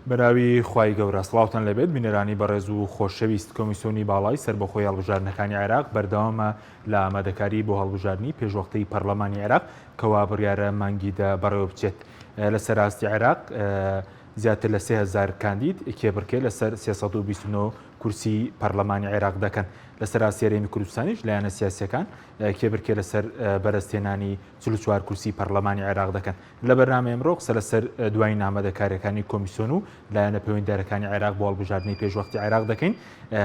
بەراوی خوای گەورە سڵاوتان لەبێت بینەرانی بەڕێز و خۆشەویست کۆمیسیۆنی باڵای سەربەخۆی هەڵبژاردنەکانی عێراق بەردەوامە لە ئامادەکاری بۆ هەڵبژاردننی پێشوەختەی پەرلەمانی عێراق کەوا بڕیارە مانگیدا بەڕێوە بچێت. لە سەراستی عێراق زیاتر لە 3000 کاندید کێبڕکێ لەسەر 329 کورسی پەرلەمانی عێراق دەکەن. لە سەراستی هەرێمی کوردستانیش لایەنە سیاسیەکان کێبڕکێ لەسەر بەرزتێنانی 44 کورسی پەرلەمانی عێراق دەکەن. لە بەرنامە ئەمڕۆ قسە لەسەر دوای ئامادەکاریەکانی کۆمیسیۆن و لایەنە پەیوەندیدارەکانی عێراق بۆ هەڵبژاردننی پێشوەختی عێراق دەکەین.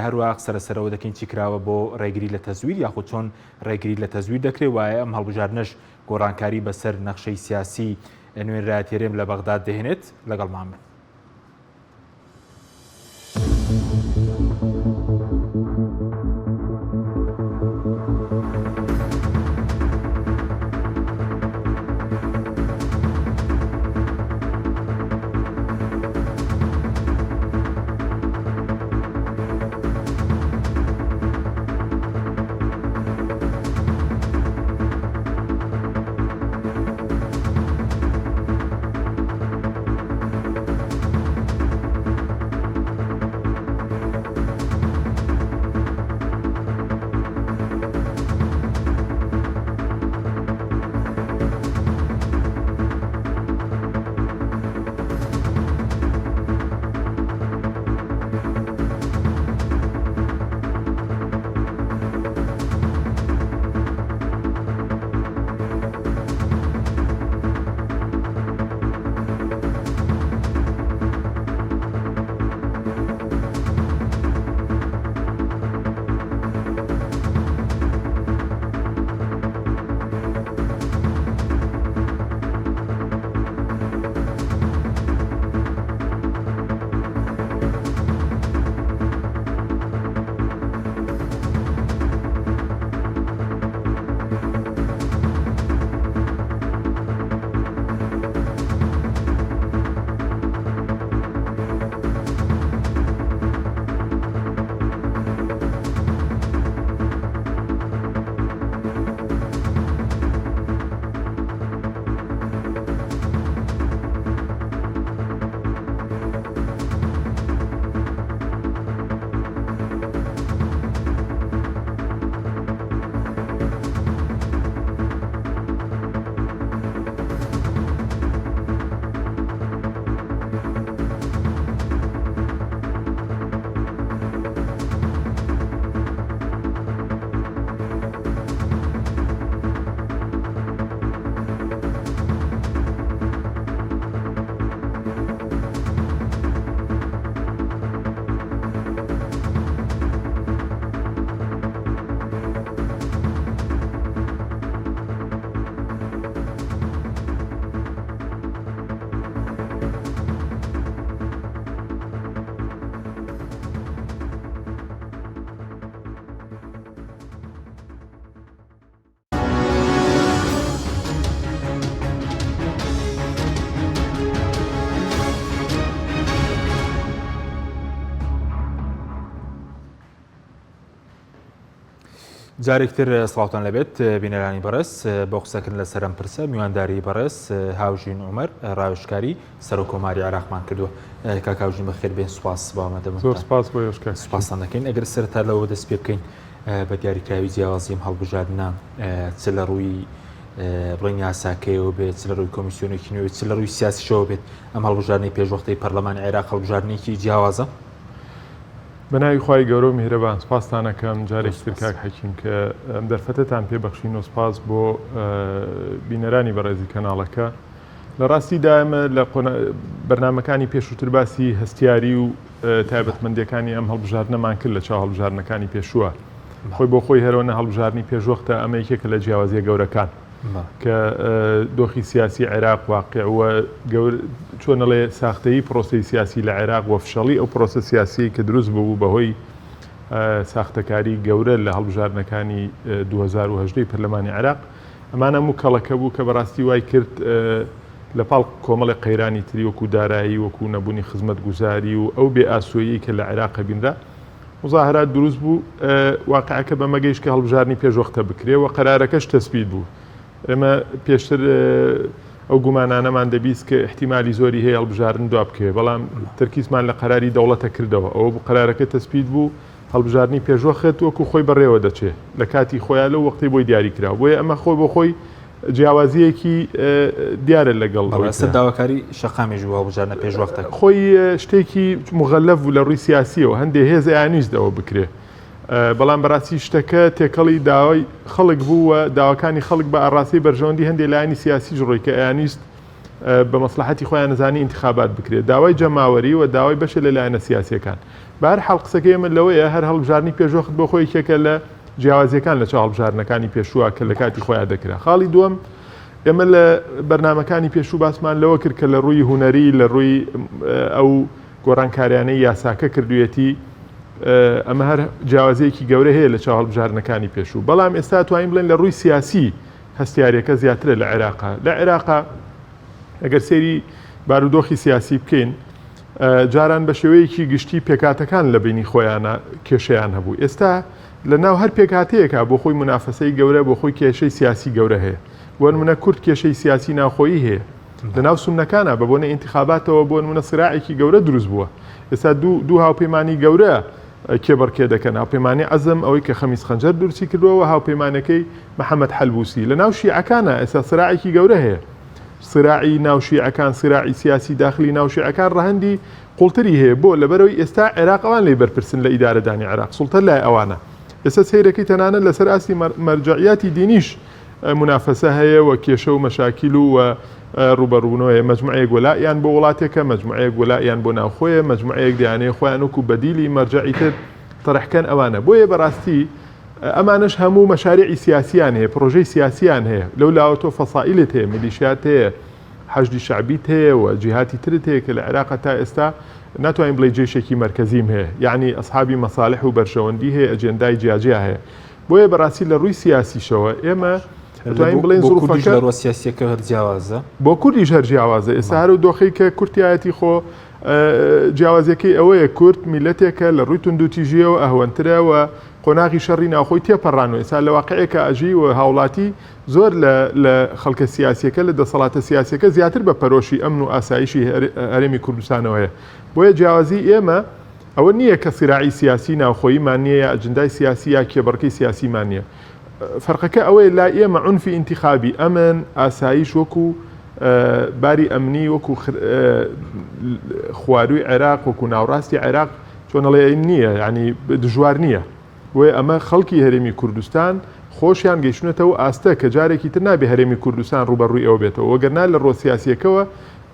هەروەها قسە لەسەرەوە دەکەین چی کراوە بۆ ڕێگری لە تەزویر یاخود چۆن ڕێگری لە تەزویر دەکرێت وایە ئەم هەڵبژاردنەش گۆڕانکاری بەسەر نەخشەی سیاسی نوێنرایەتێرێم لە بەغداد دەهێنێت. لەگەڵمان بن. جارێکتر سڵاوتان لەبێت بینەرانی بەڕێز بۆ قسەکردن لەسەر ئەم پرسە میوانداری بەڕێز هاوژین عومەر ڕاوێژکاری سەر کۆماری عێراقمان کردووە. کاک هاوژین بەخێر بێن. سوپاس بەوامەدەمە. زۆر سپاس بۆ ێشکە. سوپاسان دەکەین. ئەگەر سەرەتا لەوە دەست پێ بکەین بە دیاریکراوی جیاوازی ئەم هەڵبژاردنە چ لە ڕووی بڵێن یاساکەیەوە بێت چ لە ڕووی کۆمیسیۆنێکی نوێ چ لە ڕووی سیاسیشەوە بێت ئەم هەڵبژاردنەی پێشوەختەی پەرلەمانی عێراق هەڵبژاردنێکی جیاوازە؟ بەناوی خوای گەورە و میهرەبان سوپاستان دەکەم جارێکتر کاک حەکیم کە ئەم دەرفەتەتان پێبەخشین و سوپاس بۆ بینەرانی بەڕێزی کەناڵەکە. لە ڕاستی دائمە لە بەرنامەکانی پێشووتر باسی هەستیاری و تایبەتمەندیەکانی ئەم هەڵبژاردنەمان کرد لە چاو هەڵبژاردنەکانی پێشووە. خۆی بۆ خۆی هەرەوەنە هەڵبژاردننی پێشوەختە ئەمە یەکێکە لە جیاوازیە گەورەکان کە دۆخی سیاسی عێراق واقعوە چۆنەڵێ ساختەیی پرۆسی سیاسی لە عێراق وە فشەڵی ئەو پرۆسە سیاسی کە دروست بوو بەهۆی ساختەکاری گەورە لە هەڵبژاردنەکانی 2010 پەرلەمانی عێراق ئەمانە موکەڵەکە بوو کە بەڕاستی وای کرد لە پاڵ کۆمەڵی قەیرانی تری وەکو دارایی وەکو نەبوونی خزمەتگوزاری و ئەو بێ ئاسۆیی کە لە عێراق بینرا مزاهرات دروست بوو واقعەکە بە مەگەیش کە هەڵبژاردننی پێشوەختە بکرێ و قەرارەکەش تەسبیت بوو. ئێمە پێشتر ئەو گومانانەمان دەبیست کە احتیمالی زۆری هەیە هەڵبژارن دوا بکەوێ بەڵام تەرکیزمان لە قەراری دەوڵەتە کردەوە ئەوە قەرارەکە تەسبیت بوو هەڵبژارنی پێشوەخت وەکو خۆی بەڕێوە دەچێت لە کاتی خۆیان لەو وەختی بۆی دیاری کرا بۆیە ئەمە خۆی بۆ خۆی جیاوازیەکی دیارە لەگەڵ ئەوەستا داواکاری شەقامیش بوو هەڵبژارنە پێشوەختە خۆی شتێکی مغەلەف بوو لە ڕووی سیاسیەوە هەندێک هێز یانیستەوە بکرێ بەڵام بەڕاستی شتەکە تێکەڵی داوای خەڵک بووە داواکانی خەڵک بە ئاڕاستی بەرژەوەندی هەندێک لایانی سیاسیش ڕۆی کە یانیست بە مەسلحەتی خۆیان نەزانی انتخابات بکرێت داوای جەماوەری و داوای بەشە لە لایەنە سیاسیەکان بەهەر حاڵ قسەکەی من لەوەیە هەر هەڵبژارنی پێشوەخت بۆ خۆی یەکێکە لە جیاوازیەکان لە چاو هەڵبژارنەکانی پێشووە کە لە کاتی خۆیان دەکرا خاڵی دووەم ئێمە لە بەرنامەکانی پێشوو باسمان لەوە کرد کە لە ڕووی هوەری لە ڕووی ئەو گۆڕانکاریانەی یاساکە کردوێتی ئەمە هەر جیاوازەیەکی گەورە هەیە لە چاو هەڵبژارنەکانی پێشوو بەڵام ئێستا توانین بڵێن لە ڕووی سیاسی هەستیاریەکە زیاترە لە عێراقا ئەگەر سێری بارودۆخی سیاسی بکەین جاران بە شێوەیەکی گشتی پێکاتەکان لە بینی خۆیانە کێشەیان هەبوو ئێستا لە ناو هەر پێکاتەیەکە بۆ خۆی منافەسەی گەورە بۆ خۆی کێشەی سیاسی گەورە هەیە وەرمونە کورد کێشەی سیاسی ناوخۆیی هەیە لە ناو سونەکانە بە بۆنە ئینتیخاباتەوە بۆ نمونە سراعێکی گەورە دروست بووە ئێستا دوو هاوپەیمانی گەورە کێبڕکێ دەکەن هاوپەیمانی عەزم ئەوەی کە خەمیس خەنجەر دروستی کردووە هاوپەیمانەکەی محەممەد حەلبوسی لە ناو شیعەکانە ئێستا سراعێکی گەورە هەیە سراعی ناو شیعەکان سراعی سیاسی داخلی ناو شیعەکان ڕەهەندی قوڵتری هەیە بۆ لەبەرەوەی ئێستا عێراق ئەوان لێ بەرپرسن لە ئیدارەدانی عێراق سوڵتە لای ئەوانە ئێستا سەیرەکەی تەنانەت لەسەر ئاستی مەرجعیاتی دینیش منافەسە هەیە و کێشە و مەشاکیل و ڕوبەڕوونەوەی مەجموعەیەک وەلایەن بۆ وڵاتێکە مەجموعەیەک وەلایەن بۆ ناوخۆیە مەجموعەیەک دەیانەیە خۆیان وەکو بەدیلی مەرجعی تر تەڕحکەن ئەوانە بۆیە بەڕاستی ئەمانش هەموو مەشاریعی سیاسیان هەیە پرۆژەی سیاسیان هەیە لەو لاوە تۆ فەسائیلت هەیە میلیشیات هەیە حەشدی شعبیت هەیە و جیهاتی ترت هەیە کە لە عێراق تا ئێستا ناتوانین بڵێ جێشێکی مرکزیم هەیە یعنی ئەسحابی مەساڵح و بەرژەوەندی هەیە ئەجێندای جیاجیا هەیە بۆیە بەڕاستی لە ڕووی سیاسیشەوە ئێمە توانین بڵێن زوروفەکە لە سیاسیەکە هەر جیاوازە بۆ کوردیش هەر جیاوازە ئێستا هەر و دۆخەی کە کورتایەتی خۆ جیاوازەکەی ئەوەیە کورد میلەتێکە لە ڕووی توندوتیژیەوە ئەهوەنترە و قۆناغی شەڕی ناوخۆی تێپەڕان و ئێستا لە واقعەیەکە ئەژی و هاوڵاتی زۆر لە خەڵکە سیاسیەکە لە دەسەڵاتە سیاسیەکە زیاتر بە پەرۆشی ئەمن و ئاسایشی هەرێمی کوردستانەوەیە بۆیە جیاوازی ئێمە ئەوە نییە کە سراعی سیاسی ناوخۆییمان نییە یا ئەجندای سیاسی یا کێبڕکەی سیاسیمان نییە فەرقەکە ئەوەیە لا ئێمە عنفی ئینتیخابی ئەمن ئاسایش وەکو باری ئەمنی وەکو خواروی عێراق وەکو ناوڕاستی عێراق چۆنەڵێ نییە ینی دژوار نییە وێ ئەمە خەڵکی هەرێمی کوردستان خۆشیان گەیشتونەتەوە ئاستە کە جارێکی تر نابێ هەرێمی کوردستان ڕوبەڕووی ئەوە بێتەوە وەگەرنا لە ڕۆ سیاسیەکەوە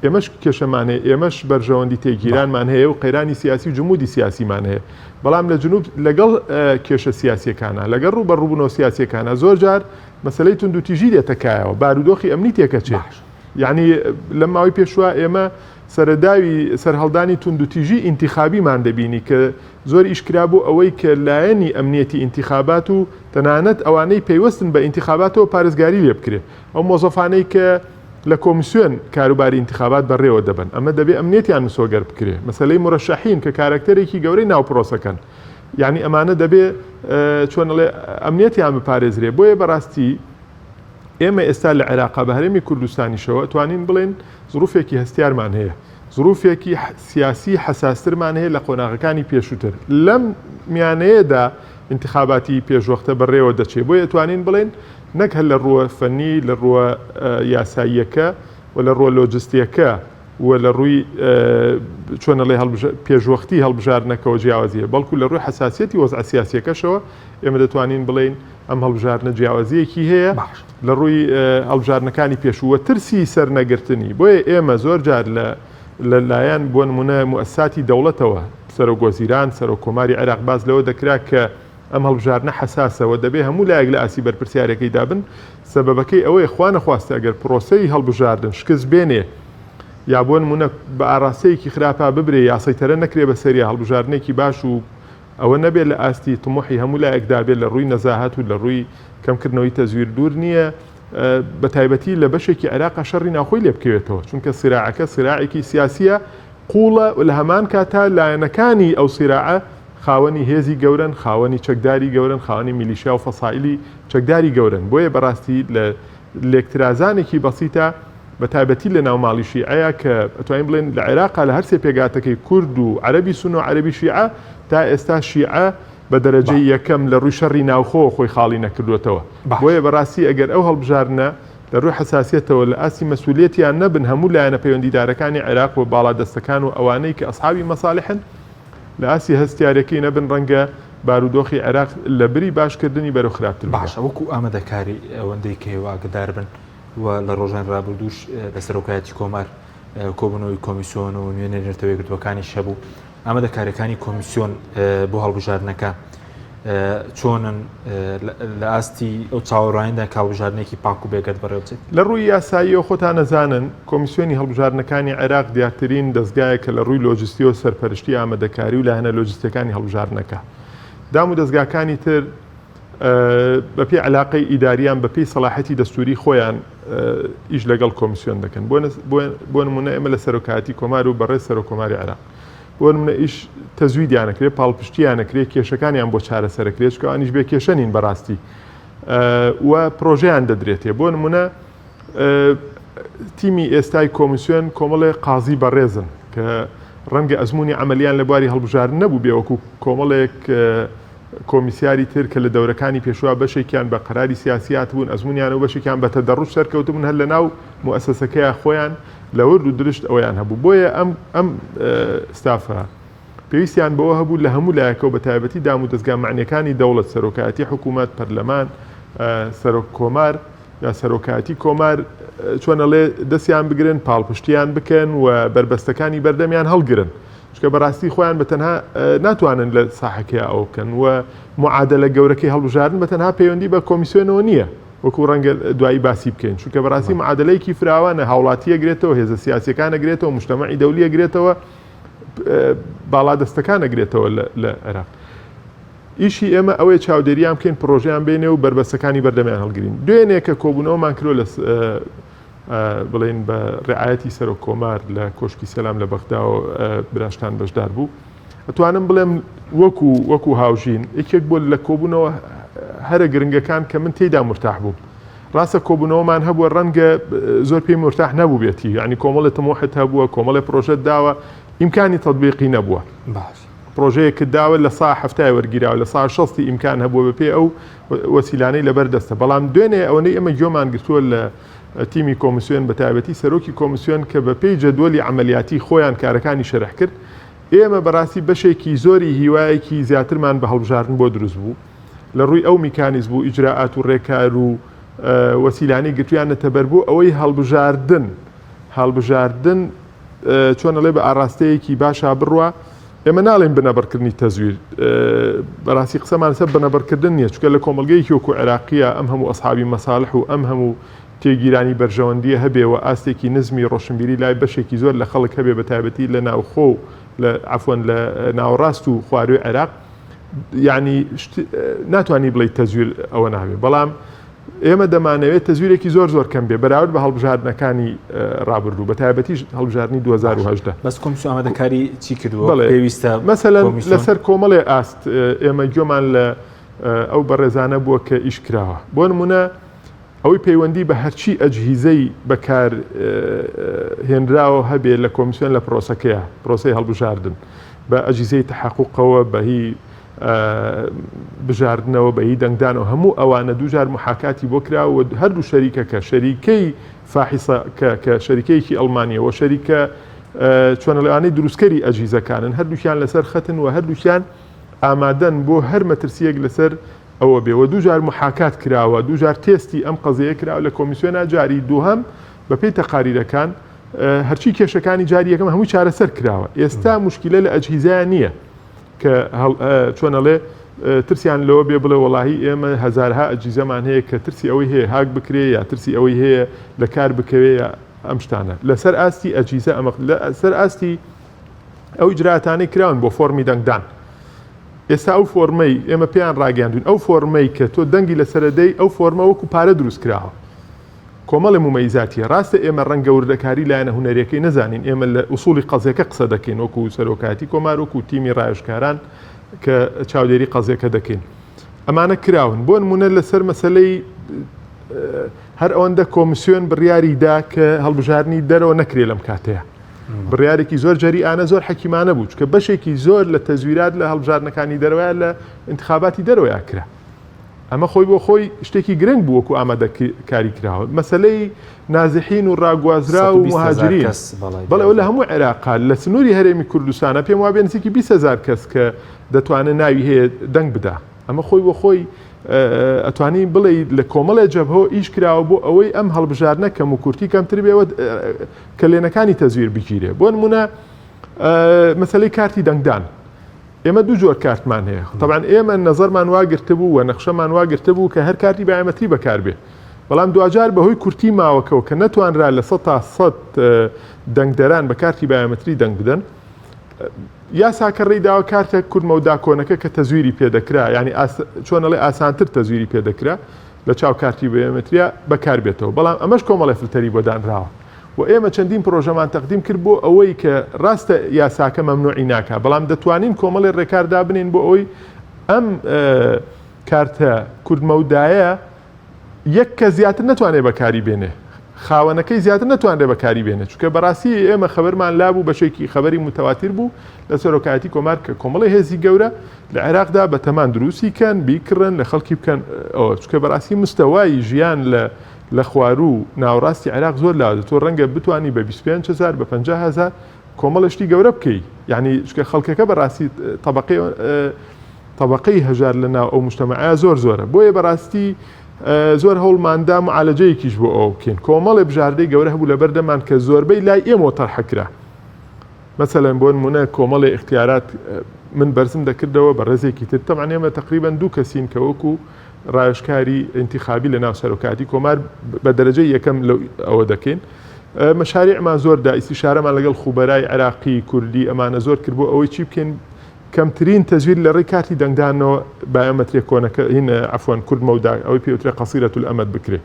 ئێمەش کێشەمان هەیە ئێمەش بەرژەوەندی تێگیرانمان هەیە و قەیرانی سیاسی و جمودی سیاسیمان هەیە بەڵام لە جنوب لەگەڵ کێشە سیاسیەکانە لەگەڵ ڕوبەڕووبوونەوە سیاسیەکانە زۆر جار مەسەلەی توندوتیژی دێتەکایەوە بارودۆخی ئەمنی تێکەچێت یعنی لە ماوەی پێشوە ئێمە سەرداوی سەرهەڵدانی توندوتیژی ئینتیخابیمان دەبینی کە زۆر ئیشکرا بوو ئەوەی کە لایەنی ئەمنیەتی ئینتیخابات و تەنانەت ئەوانەی پەیوەستن بە ئینتیخاباتەوە پارێزگاری لێ بکرێت ئەو مۆزەفانەی کە لە کۆمیسیۆن کاروباری ئینتیخابات بەڕێوە دەبن ئەمە دەبێت ئەمنیەتیان مسۆگەر بکرێت مەسەلەی مرەشەحین کە کارکتەرێکی گەورەی ناوپرۆسەکەن یعنی ئەمانە دەبێت چۆنڵێ ئەمنیەتیان بپارێزرێ بۆیە بەڕاستی ئێمە ئێستا لە عێراقا بە هەرێمی کوردستانیشەوە توانین بڵێن زروفێکی هەستیارمان هەیە زروفێکی سیاسی حساسترمان هەیە لە قۆناغەکانی پێشووتر لەم میانەیەدا انتخاباتی پێشوەختە بەڕێوە دەچێت بۆیە توانین بڵێن نەک هەر لە ڕووە فەنی لە ڕووە یاساییەکە و لە ڕووە لۆجستیەکە و لە ڕووی چۆنەڵێ پێشوەختی هەڵبژارنەکەەوە جیاوازیە بەڵکو لە ڕووی حساسیەتی وەزع سیاسیەکەشەوە ئێمە دەتوانین بڵێن ئەم هەڵبژارنە جیاوازیەکی هەیە لە ڕووی هەڵبژارنەکانی پێشووە ترسی سەرنەگرتنی بۆیە ئێمە زۆر جار لە لایەن بۆ نمونە موەسساتی دەوڵەتەوە سەرۆکۆزیران سەرۆکۆماری عێراق باز لەوە دەکرا کە ئەم هەڵبژارنە حساسەوە دەبێت هەموو لایەک لە ئاسی بەرپرسیارەکەی دابن سەبەبەکەی ئەوەی خوا نەخواستە ئەگەر پرۆسەی هەڵبژاردن شکست بێنێ یا بۆ نمونە بە ئاراستەیەکی خراپە ببرێ یاسەیتەرە نەکرێ بە سەریە هەڵبژاردنێکی باش و ئەوە نەبێت لە ئاستی تمۆحی هەموو لایەکدا بێت لە ڕووی نەزاهات و لە ڕووی کەمکردنەوەی تەزویر دوور نییە بە تایبەتی لە بەشێکی عێراقا شەڕی ناوخۆی لێ بکەوێتەوە چونکە سراعەکە سراعێکی سیاسیە قوڵە لە هەمان کاتا لایەنەکانی ئەو سراعە خاوەنی هێزی گەورن خاوەنی چەکداری گەورن خاوەنی میلیشیا و فەسائیلی چەکداری گەورن بۆیە بەڕاستی لە لێکترازانێکی بەسیتە بە تایبەتی لە ناو ماڵی شیعەیە کە ئەتوانین بڵێن لە عێراقا لە هەرسێ پێگاتەکەی کورد و عەرەبی سون و عەرەبی شیعە تا ئێستا شیعە بە دەرەجەی یەکەم لە ڕووی شەڕی ناوخۆ خۆی خاڵی نەکردوێتەوە بۆیە بەڕاستی ئەگەر ئەو هەڵبژارنە لە ڕووی حساسیەتەوە لە ئاسی مەسئولیەتیان نەبن هەموو لایەنە پەیوەندیدارەکانی عێراق و باڵادەستەکان و ئەوانەی کە ئەسحابی مەساڵحن لە ئاسی هەستیارەکەی نەبن ڕەنگە بارودۆخی عێراق لە بری باشکردنی بەرەو خراپتر باشە وەکو ئامادەکاری ئەوەندەی کەوە ئاگدار بن و لە ڕۆژان ڕابردووش لە سەرۆکایەتی کۆمار کۆبوونەوەی کۆمیسیۆن و نوێنە نێرتەوەیەکردوەکانی شەبوو ئامادەکاریەکانی کۆمیسیۆن بۆ هەڵبژاردنەکە چۆنن لە ئاستی ئەو چاوەڕوانیندا کاڵبژاردنێکی پاک و بێگەت بەڕێوچێت لە ڕووی یاساییەوە خۆتان نەزانن کۆمیسیۆنی هەڵبژاردنەکانی عێراق دیارترین دەستگایە کە لە ڕووی لۆجستی و سەرپەرشتی ئامادەکاری و لایەنە لۆجستەکانی هەڵبژاردنەکە دام و دەستگاکانی تر بەپێی علاقەی ئیداریان بەپێی سەلاحەتی دەستوری خۆیان ئیش لەگەڵ کۆمیسیۆن دەکەن بۆ نمونە ئێمە لە سەرۆکایەتی کۆمار و بەڕێز سەرۆکۆماری عێراق بۆ نمونە ئیش تەزویدیانەکرێت پاڵپشتیانەکرێت کێشەکانیان بۆ چارەسەرەکرێت کەوانیش بێ کێشەنین بەڕاستی و پرۆژەیان دەدرێتێ بۆ نمونە تیمی ئێستای کۆمیسیۆن کۆمەڵێ قازی بەڕێزن کە ڕەنگە ئەزمموی ئەمەلیان لە بواری هەڵبژاردن نەبوو بێوەکو کۆمەڵێک کۆمیسیاری تر کە لە دەورەکانی پێشوا بەشێکیان بە قەراری سیاسیات بوون ئەزممویان و بەشێکیان بە تەدەڕوش سەرکەوتبوون هەر لە ناو موسسەکەیە خۆیان لە ورد و درشت ئەویان هەبوو بۆیە ئەم ستافە پێویستیان بەوە هەبوو لە هەموو لایەکەوە بە تایبەتی دام و دەستگا معنیەکانی دەوڵەت سەرۆکایەتی حکوومەت پەرلەمان سەرۆک کۆمار یا سەرۆکایەتی کۆمار چۆنەڵێ دەستیان بگرن پاڵپشتیان بکەن و بربەستەکانی بەردەمیان هەڵگرن چکە بەڕاستی خۆیان بەتەنها ناتوانن لە ساحەکەی ئەو بکەن و معادلە گەورەکەی هەڵبژاردن بەتەنها پەیوەندی بە کۆمیسیۆنەوە نییە وەکو ڕەنگە دوایی باسی بکەین چونکە بەڕاستی معادلەیەکی فراوانە هاوڵاتیە گرێتەوە هێزە سیاسیەکان ئەگرێتەوە مجتەمەعی دەولیە گرێتەوە باڵادەستەکان ئەگرێتەوە لە عێراق ئیشی ئێمە ئەوەی چاودێریان بکەین پرۆژیان بێنێ و بربەستەکانی بەردەمیان هەڵگرین دوێنێ کە کۆبوونەوەمان کرۆ لە بڵین بە ڕێعایەتی سەرۆک کۆمار لە کۆشکی سەلام لە بەغدا و براشتان بەشدار بوو ئەتوانم بڵێم وەکو هاوژین یەکێک بۆ لە کۆبوونەوە هەرە گرنگەکان کە من تێیدا مرتاح بووم ڕاستە کۆبوونەوەمان هەبووە ڕەنگە زۆر پێی مرتاح نەبوو بێتی یعنی کۆمەڵێ تەمۆحت هەبووە کۆمەڵێ پرۆژەت داوە ئیمکانی تەطبیقی نەبووە پرۆژەیەکت داوە لە سا هەفتای وەرگیراوە لە سا 6 ئیمکان هەبووە بەپێ ئەو وەسیلانەی لەبەردەستە بەڵام دوێنێ ئەوەی ئەمە گوێمان گرتووە لە تیمی کۆمیسیۆن بە تایبەتی سەرۆکی کۆمیسیۆن کە بەپێی جەدوەلی عملیاتی خۆیان کارەکانی شەرح کرد ئێمە بەڕاستی بەشێکی زۆری هیوایەکی زیاترمان بە هەڵبژاردن بۆ دروست بوو لە ڕووی ئەو میکانیزم بوو ئیجراعات و ڕێکار و وەسیلانەی گرتویان نەتەبەر بوو ئەوەی هەڵبژاردن چۆنەڵێ بە ئاراستەیەکی باشا بڕوە ئێمە ناڵێن بنەبەرکردنی تەزویر بەڕاستی قسەمان سەر بنەبەرکردن نییە چکە لە کۆمەلگەیەکی وەکو عێراقیە ئەم هەموو ئەسحابی مەساڵح و ئەم هەموو تێگیرانی بەرژەوەندیە هەبێەوە ئاستێکی نزمی ڕۆشنبیری لای بەشێکی زۆر لە خەڵک هەبێ بە تایبەتی لە ناوخۆ لە عفوەن لە ناوەڕاست و خواروی عێراق یعنی ناتوانانی بڵێ تەزویر ئەوە ناوێ بەڵام ئێمە دەمانەوێت تەزویرێکی زۆر کەم بێ بەراورد بە هەڵبژاردنەکانی ڕابردوو بە تایبەتیش هەڵبژاردننی 2010 بەس کۆمیسیۆن ئامادەکاری چی کردووە پێویستە مەسەلەن لەسەر کۆمەڵێ ئاست ئێمە گوێمان لە ئەو بەڕێزانە بووە کە ئیش کراوە بۆ نمونە ئەوەی پەیوەندی بە هەرچی ئەجهیزەی بەکار هێنراوە هەبێ لە کۆمیسیۆن لە پرۆسەکەیە پرۆسی هەڵبژاردن بە ئەجهیزەی تەحقوقەوە بەهی بژاردنەوە بەهی دەنگدانەوە هەموو ئەوانە دووجار محاکاتی بۆ کراوە هەردوو شەریکەکە شەریکەی فاحیسە کە شەریکەیەکی ئەڵمانیەوە شەریکە چۆنەڵەوانەی دروستکەری ئەجهیزەکانن هەردووکیان لەسەر خەتن و هەردووکیان ئامادەن بۆ هەر مەترسیەک لەسەر ئەوە بێەوە دووجار محاکات کراوە دووجار تێستی ئەم قەزەیە کراوە لە کۆمیسیۆنا جاری دووهەم بەپێی تەقاریرەکان هەرچی کێشەکانی جاری یەکەم هەمووی چارەسەر کراوە ئێستا موشکیلە لە ئەجهیزایان نییە کە چۆنەڵێ ترسیان لەوە بێ بڵێ وەڵاهی ئێمە هەزارها ئەجهیزەمان هەیە کە ترسی ئەوەی هەیە هاک بکرێ یا ترسی ئەوەی هەیە لە کار بکەوێ یا ئەم شتانە لەسەر ئاستی ئەجهیزە ئەمە لەسەر ئاستی ئەو ئیجراعاتانەی کراون بۆ فۆرمی دەنگدان ئێستا ئەو فۆرمەی ئێمە پێیان ڕاگەاندوین ئەو فۆرمەی کە تۆ دەنگی لەسەردەی ئەو فۆرمە وەکو پارە دروست کراوە کۆمەڵی ممەیزاتیە ڕاستە ئێمە ڕەنگە وردەکاری لایەنە هونەریەکەی نەزانین ئێمە لە ئوسوڵی قەزیەکە قسە دەکەین وەکو سەرۆکایەتی کۆمار وەکو تیمی ڕایشکاران کە چاودێری قەزیەکە دەکەین ئەمانە کراون بۆ نمونە لەسەر مەسەلەی هەر ئەوەندە کۆمیسیۆن بڕیاریدا کە هەڵبژارنی دەرەوە نەکرێ لەم کاتەیە بڕیارێکی زۆر جەریئانە زۆر حەکیمانە بوو کە بەشێکی زۆر لە تەزویرات لە هەڵبژارنەکانی دەرەوەیە لە انتخاباتی دەرەوەیە کرا ئەمە خۆی بۆ خۆی شتێکی گرنگ بوو وەکو ئامادەکاری کراوە مەسەلەی نازحین و ڕاگوازرا و مهاجرین بەڵێ ئەو لە هەموو عێراقا لە سنووری هەرێمی کوردستانە پێم وابێ نزیکی 20,000 کەس کە دەتوانێت ناوی هەیە دەنگ بدا ئەمە خۆی بۆ خۆی ئەتوانین بڵێ لە کۆمەڵی جەبهەوە ئیش کراوە بۆ ئەوەی ئەم هەڵبژارنە کەم و کورتی کەمتر بێەوە کلێنەکانی تەزویر بگیرێ بۆ نمونە مەسەلەی کارتی دەنگدان ئێمە دوو جۆر کارتمان هەیە طبعاً ئێمە نەزەرمان واگرتە بوو و نەخشەمان واگرتە بوو کە هەر کارتی بایەمەتری بەکاربێ بەڵام دوجار بەهۆی کورتی ماوەکەەوە کە نەتوانرا لە 100% دەنگدەران بە کارتی بایەمەتری دەنگ بدەن یاساکە ڕێداوە کارتە کورمە و داکۆنەکە کە تەزویری پێدەکرا ینی چۆنەڵێ ئاسانتر تەزویری پێدەکرا لە چاو کارتی بایەمەتریە بەکاربێتەوە بەڵام ئەمەش کۆمەڵی فلتەری بۆ دانراوە و ئێمە چەندین پرۆژەمان تەقدیم کرد بۆ ئەوەی کە ڕاستە یاساکە مەمنوعی ناکا بەڵام دەتوانین کۆمەڵی ڕێکاردا بنین بۆ ئەوەی ئەم کارتە کوردمەودایە یەک کە زیاتر نەتوانێت بەکاری بێنێ خاوەنەکەی زیاتر نەتوانێت بەکاری بێنێ چونکە بەڕاستی ئێمە خەبەرمان لابوو بەشێکی خەبەری متەواتر بوو لە سەرۆکایەتی کۆمار کە کۆمەڵی هێزی گەورە لە عێراقدا بە تەمان دروستی کەن بیکڕن لە خەڵکی بکەن ئەوە چونکە بەڕاستی مستەوای ژیان لە خوار و ناوڕاستی عێراق زۆر لاوە تۆ ڕەنگە بتوانی بە 25,000 بە 50,000 کۆمەڵشتی گەورە بکەی یعنی چکە خەڵکەکە بەڕاستی طبقەی هەژار لە ناو ئەو مجتەمەعە زۆرە بۆیە بەڕاستی زۆر هەوڵماندا معالەجەیەکیش بۆ ئەو بکەین کۆمەڵی بژاردەی گەورە هەبوو لە بەردەمان کە زۆربەی لای ئێمە تەرحەکرا مەسەلەن بۆ نمونە کۆمەڵی اختیارات من بەرزم دەکردەوە بە ڕێزێکی تر تەمان ئێمە تقریباً 2 کەسین کە وەکو ڕایشکاری انتخابی لە ناو سەرۆکاتی کۆمار بە دەرەجەی یەکەم ئەوە دەکەین مەشاریعمان زۆردا ئیستیشارەمان لەگەڵ خوبەرای عێراقی کوردی ئەمانە زۆر کرد بۆ ئەوەی چی بکەین کەمترین تەزویر لە ڕێی کارتی دەنگدانەوە بایەمەترێک کۆنەکە هین عفوان کوردمەودا ئەوەی پێوترێ قەسیرەت الئەمەد بکرێ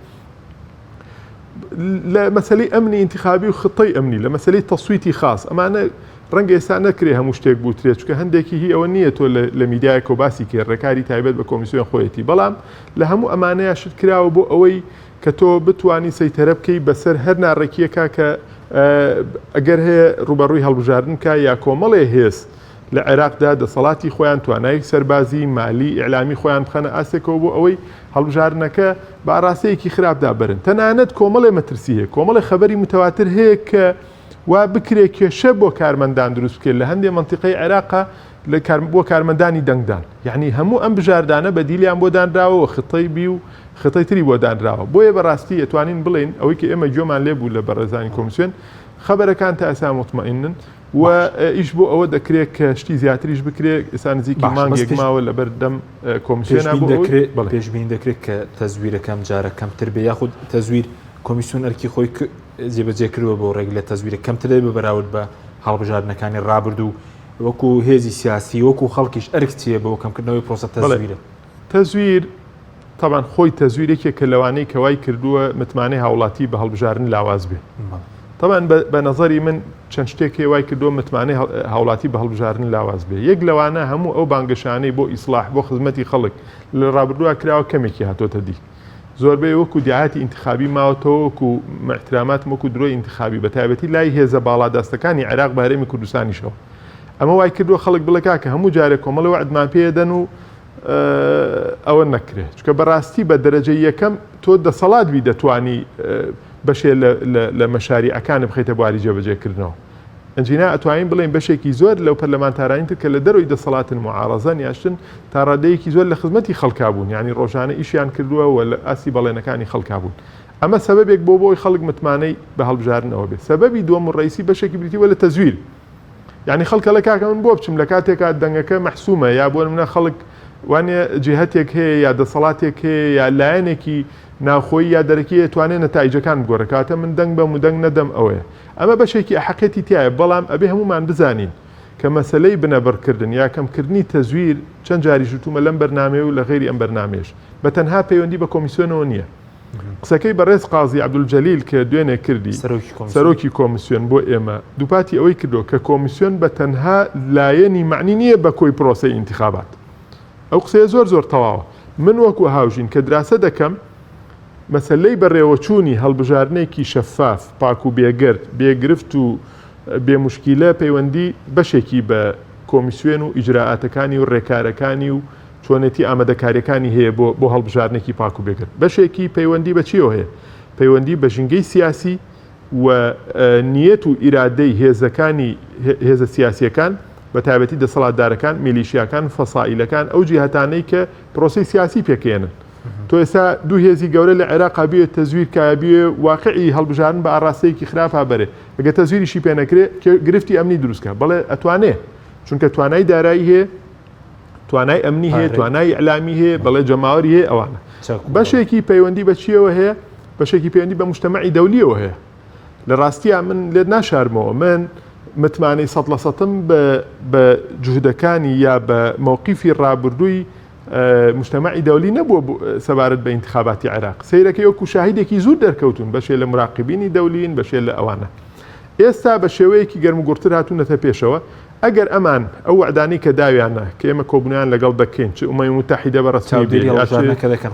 لە مەسەلەی ئەمنی انتخابی و خطەی ئەمنی لە مەسەلەی تەسویتی خاص ئەمانە ڕەنگە ئێستا نەکرێ هەموو شتێک بوترێت چکە هەندێکی هی ئەوە نییە تۆ لە میدیایە کۆ باسی کرد ڕێکاری تایبەت بە کۆمیسیۆن خۆیەتی بەڵام لە هەموو ئەمانەیە شت کراوە بۆ ئەوەی کە تۆ بتوانی سەیتەرە بکەی بەسەر هەر ناڕێکیەکە کە ئەگەر هەیە ڕوبەڕووی هەڵبژاردن کا یا کۆمەڵێ هێز لە عێراقدا دەسەڵاتی خۆیان توانای سەربازی مالی ئیعلامی خۆیان بخەنە ئاسێکەوە بۆ ئەوەی هەڵبژاردنەکە بە ئاراستەیەکی خراپدا بەرن تەنانەت کۆمەڵێ مەترسی هەیە کۆمەڵی خەبەری متەواتر هەیە کە وا بکرێ کێشە بۆ کارمەندان دروست بکرێت لە هەندێک منتیقەی عێراقا بۆ کارمەندانی دەنگدان یعنی هەموو ئەم بژاردانە بەدیلیان بۆ دانراوە خطەی بی و خطەی تری بۆ دانراوە بۆیە بەڕاستی ئەتوانین بڵێن ئەوەی کە ئێمە گوێمان لێبوو لە بەڕێزانی کۆمیسیۆن خەبەرەکان تا ئێستا مطمئنن و ئیش بۆ ئەوە دەکرێت کە شتی زیاتریش بکرێت ئێستا نزیکی مانگێک ماوە لە بەردەم کۆمیسیۆن پێشبین دەکرێت کە تەزویرەکەم جارە کەمتر بێ یاخود تەزویر کۆمیسیۆن ئەرکی خۆی جێبەجێکردووە بۆ ڕێگ لە تەزویرە کەمتر بە بەراورد بە هەڵبژاردنەکانی ڕابرد و وەکو هێزی سیاسی وەکو خەڵکیش ئەرکچیە بۆ کەمکردنەوەی پرۆسە تەزویرە تەزویر طبعاً خۆی تەزویرێکە کە لەوانەی کەوای کردووە متمانەی هاوڵاتی بە هەڵبژاردن لاواز بێ طبعاً بە نەزەری من چەند شتێکی وای کردووە متمانەی هاوڵاتی بە هەڵبژاردن لاواز بێ یەک لەوانە هەموو ئەو بانگەشانەی بۆ ئیسلاح بۆ خزمەتی خەڵک لە ڕابردووە کراوە کەمێکی هاتۆتە دی زۆربەی وەکو دیاتی انتخابی ماوەتەوە وەکو محترامات وەکو درۆی انتخابی بە تایبەتی لای هێزە باڵادەستەکانی عێراق بە هەرێمی کوردستانیشەوە ئەمە وای کردووە خەڵک بڵێکا کە هەموو جارێک کۆمەڵی وعدمان پێدەن و ئەوە نەکرێت چکە بەڕاستی بە دەرەجەی یەکەم تۆ دەسەڵاتبی دەتوانی بەشێ لە مەشاریعەکانە بخەیتە بواری جێبەجێکردنەوە ئەنجینا ئەتوانین بڵێن بەشێکی زۆر لەو پەرلەمانتارانیتر کە لە دەروی دەسەڵاتن معارەزەن یاشتن تا ڕادەیەکی زۆر لە خزمەتی خەڵکا بوون یعنی ڕۆژانە ئیشیان کردووە و لە ئاسی بەڵێنەکانی خەڵکا بوون ئەمە سەبەبێک بۆی خەڵک متمانەی بە هەڵبژاردنەوە بێت سەبەبی دووەم و ڕئیسی بەشێکی بریتیوە لە تەزویر یعنی خەڵکە لە کاکە من بۆ بچم لە کاتێکا دەنگەکە مەحسومە یا بۆ منە خەڵک وانێ جهتێک هەیە یا دەسەڵاتێک هەیە یا لایەنێکی ناوخۆی یا دەرەکی توانێت نەتایجەکان بگۆڕێکاتە من دەنگ بەم و دەنگ نەدەم ئەوەیە ئەمە بەشێکی ئەحەقێتی تایە بەڵام ئەبێ هەمومان بزانین کە مەسلەی بنەبڕکردن یا کەمکردنی تەزویر چەند جاری ژوتومە لەم بەرنامێ و لە غێری ئەم بەرنامێش بە تەنها پەیوەندی بە کۆمیسیۆنەوە نییە قسەکەی بەڕێز قازی عەبدولجەلیل کە دوێنێ کردی سەرۆکی کۆمیسیۆن بۆ ئێمە دووپاتی ئەوەی کردو کە کۆمیسیۆن بە تەنها لایەنی معنی نییە بە کۆی پرۆسەی انتخابات ئەو قسەیە زۆر تەواوە من وەکو هاوژین کە دراسە دەکەم مەسەلەی بەڕێوەچوونی هەڵبژارنێکی شەفاف پاک و بێگرد بێگرفت و بێموشکیلە پەیوەندی بەشێکی بە کۆمیسیۆن و ئیجراعاتەکانی و ڕێکارەکانی و چۆنێتی ئامادەکاریەکانی هەیە بۆ هەڵبژارنێکی پاک و بێگرت. بەشێکی پەیوەندی بە چیەوە هەیە؟ پەیوەندی بە ژینگەی سیاسی و نیەت و ئیرادەی هێزە سیاسیەکان بە تایبەتی دەسەڵاتدارەکان، میلیشیاکان، فەسائیلەکان ئەو جیهاتانەی کە پرۆسی سیاسی پێکێنن. تۆ ئێستا دوو هێزی گەورە لە عێراقا بێت تەزویر کابێ واقعی هەڵبژارن بە ئاڕاستەیەکی خراپا بەرێ ئەگە تەزویریشی پێ نەکرێت گرفتی ئەمنی دروستکە بەڵێ ئەتوانێ چونکە توانای دارایی هەیە، توانای ئەمنی هەیە، توانای ئەلامی هەیە، بەڵێ جەماوەری هەیە. ئەوانە بەشێکی پەیوەندی بە چیەوە هەیە؟ بەشێکی پەیوەندی بە موجتەمەعی دەولیەوە هەیە. لە ڕاستیە من لێت ناشارمەوە، من متمانەی 100% بە جوهدەکانی یا بە مووقیفی ڕابردووی مجتەمەعی دەولی نەبووە سەبارەت بە انتخاباتی عێراق. سەیرەکەی وەکو شاهیدێکی زوو دەرکەوتون، بەشێ لە مراقبینی دەولین، بەشێ لە ئەوانە. ئێستا بە شێوەیەکی گەرم و گورتر هاتوونەتە پێشەوە. ئەگەر ئەمان ئەو وعدانی کە داویانە کە ئێمە کۆبوونیان لەگەڵ دەکەین، چ ئومەی متحیدە بەڕەسمی بێ،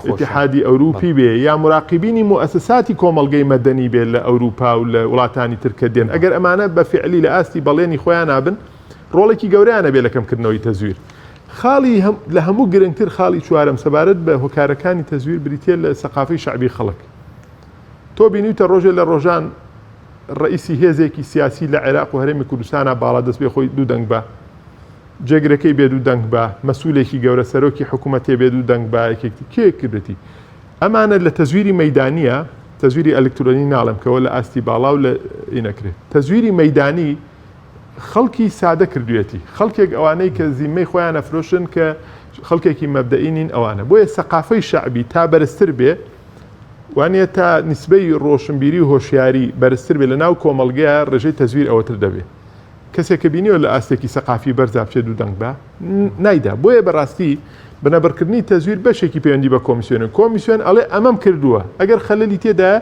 ئیتیحادی ئەوروپی بێ، یا مراقبینی موسساتی کۆمەڵگەی مەدەنی بێت لە ئەوروپا و لە وڵاتانی ترکە دێن، ئەگەر ئەمانە بە فعلی لە ئاستی بەڵێنی خۆیان نابن، ڕۆڵێکی گەورەیانە بێ لە کەمکردنەوەی تەزویر. خاڵی لە هەموو گرنگتر خاڵی چوارەم سەبارەت بە هۆکارەکانی تەزویر بریتێ لە سەقافەی شعبی خەڵک. تۆ بینیتە ڕۆژێ لە ڕۆژان ڕئیسی هێزێکی سیاسی لە عێراق و هەرێمی کوردستانە باڵا دەست بێ خۆی دوو دەنگ بە، جێگرەکەی بێ دوو دەنگ بە، مەسئولێکی گەورە سەرۆکی حکوومەتێ بێ دوو دەنگ بە، یەکێکی کێ کردێتی. ئەمانە لە تەزویری مەیدانیە، تەزویری ئەلکترۆنی ناڵم کەەوە لە ئاستی باڵا و لە ئینەکرێت. تەزویری مەیدانی خەڵکی سادە کردوێتی، خەڵکێک ئەوانەی کە زیمەی خۆیان ئەفرۆشن کە خەڵکێکی مەبدەئینین ئەوانە. بۆیە سەقافەی شعبی تا بەرزتر بێ، وانە تا نسبەی ڕۆشنبیری و هۆشیاری بەرزتر بێ لە ناو کۆمەڵگەیە ڕێژەی تەزویر ئەوەتر دەبێت. کەسێک کە بینیوە لە ئاستێکی سەقافی بەرزا بچێت دوو دەنگ بە نایدا. بۆیە بەڕاستی بنەبەرکردنی تەزویر بەشێکی پەیوەندی بە کۆمیسیۆن ئەڵێ ئەمەم کردووە، ئەگەر خەلەلی تێدا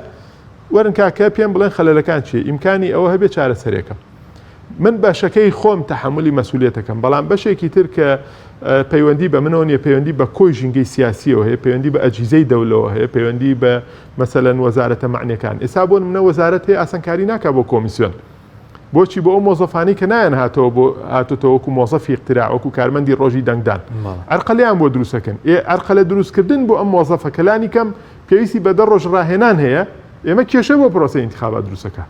وەرن کاکە پێم بڵێن خەلەلەکان چێ، ئیمکانی ئەوە هەبێت چارەسەرێکە. من بەشەکەی خۆم تەحملی مەسئولیەتەکەم، بەڵام بەشێکی تر کە پەیوەندی بە منەوە نیە، پەیوەندی بە کۆی ژینگەی سیاسیەوە هەیە، پەیوەندی بە ئەجیزەی دەولەوە هەیە، پەیوەندی بە مەسەلەن وەزارەتە معنیەکان. ئێستا بۆ منە وەزارەت هەیە ئاسانکاری ناکات بۆ کۆمیسیۆن. بۆچی بۆ ئەو مۆزەفانی کە نایەن هاتۆتەوە وەکو مۆزەفی اختراع، وەکو کارمەندی ڕۆژی دەنگدان، ئەرقەلیان بۆ دروستەکەن. ئەرقەلە دروستکردن بۆ ئەم مۆزەفە کەلانی کەم پێویستی بە 10 ڕۆژ ڕاهێنان هەیە، ئێمە کێشە بۆ پرۆسەی انتخابات دروستەکە.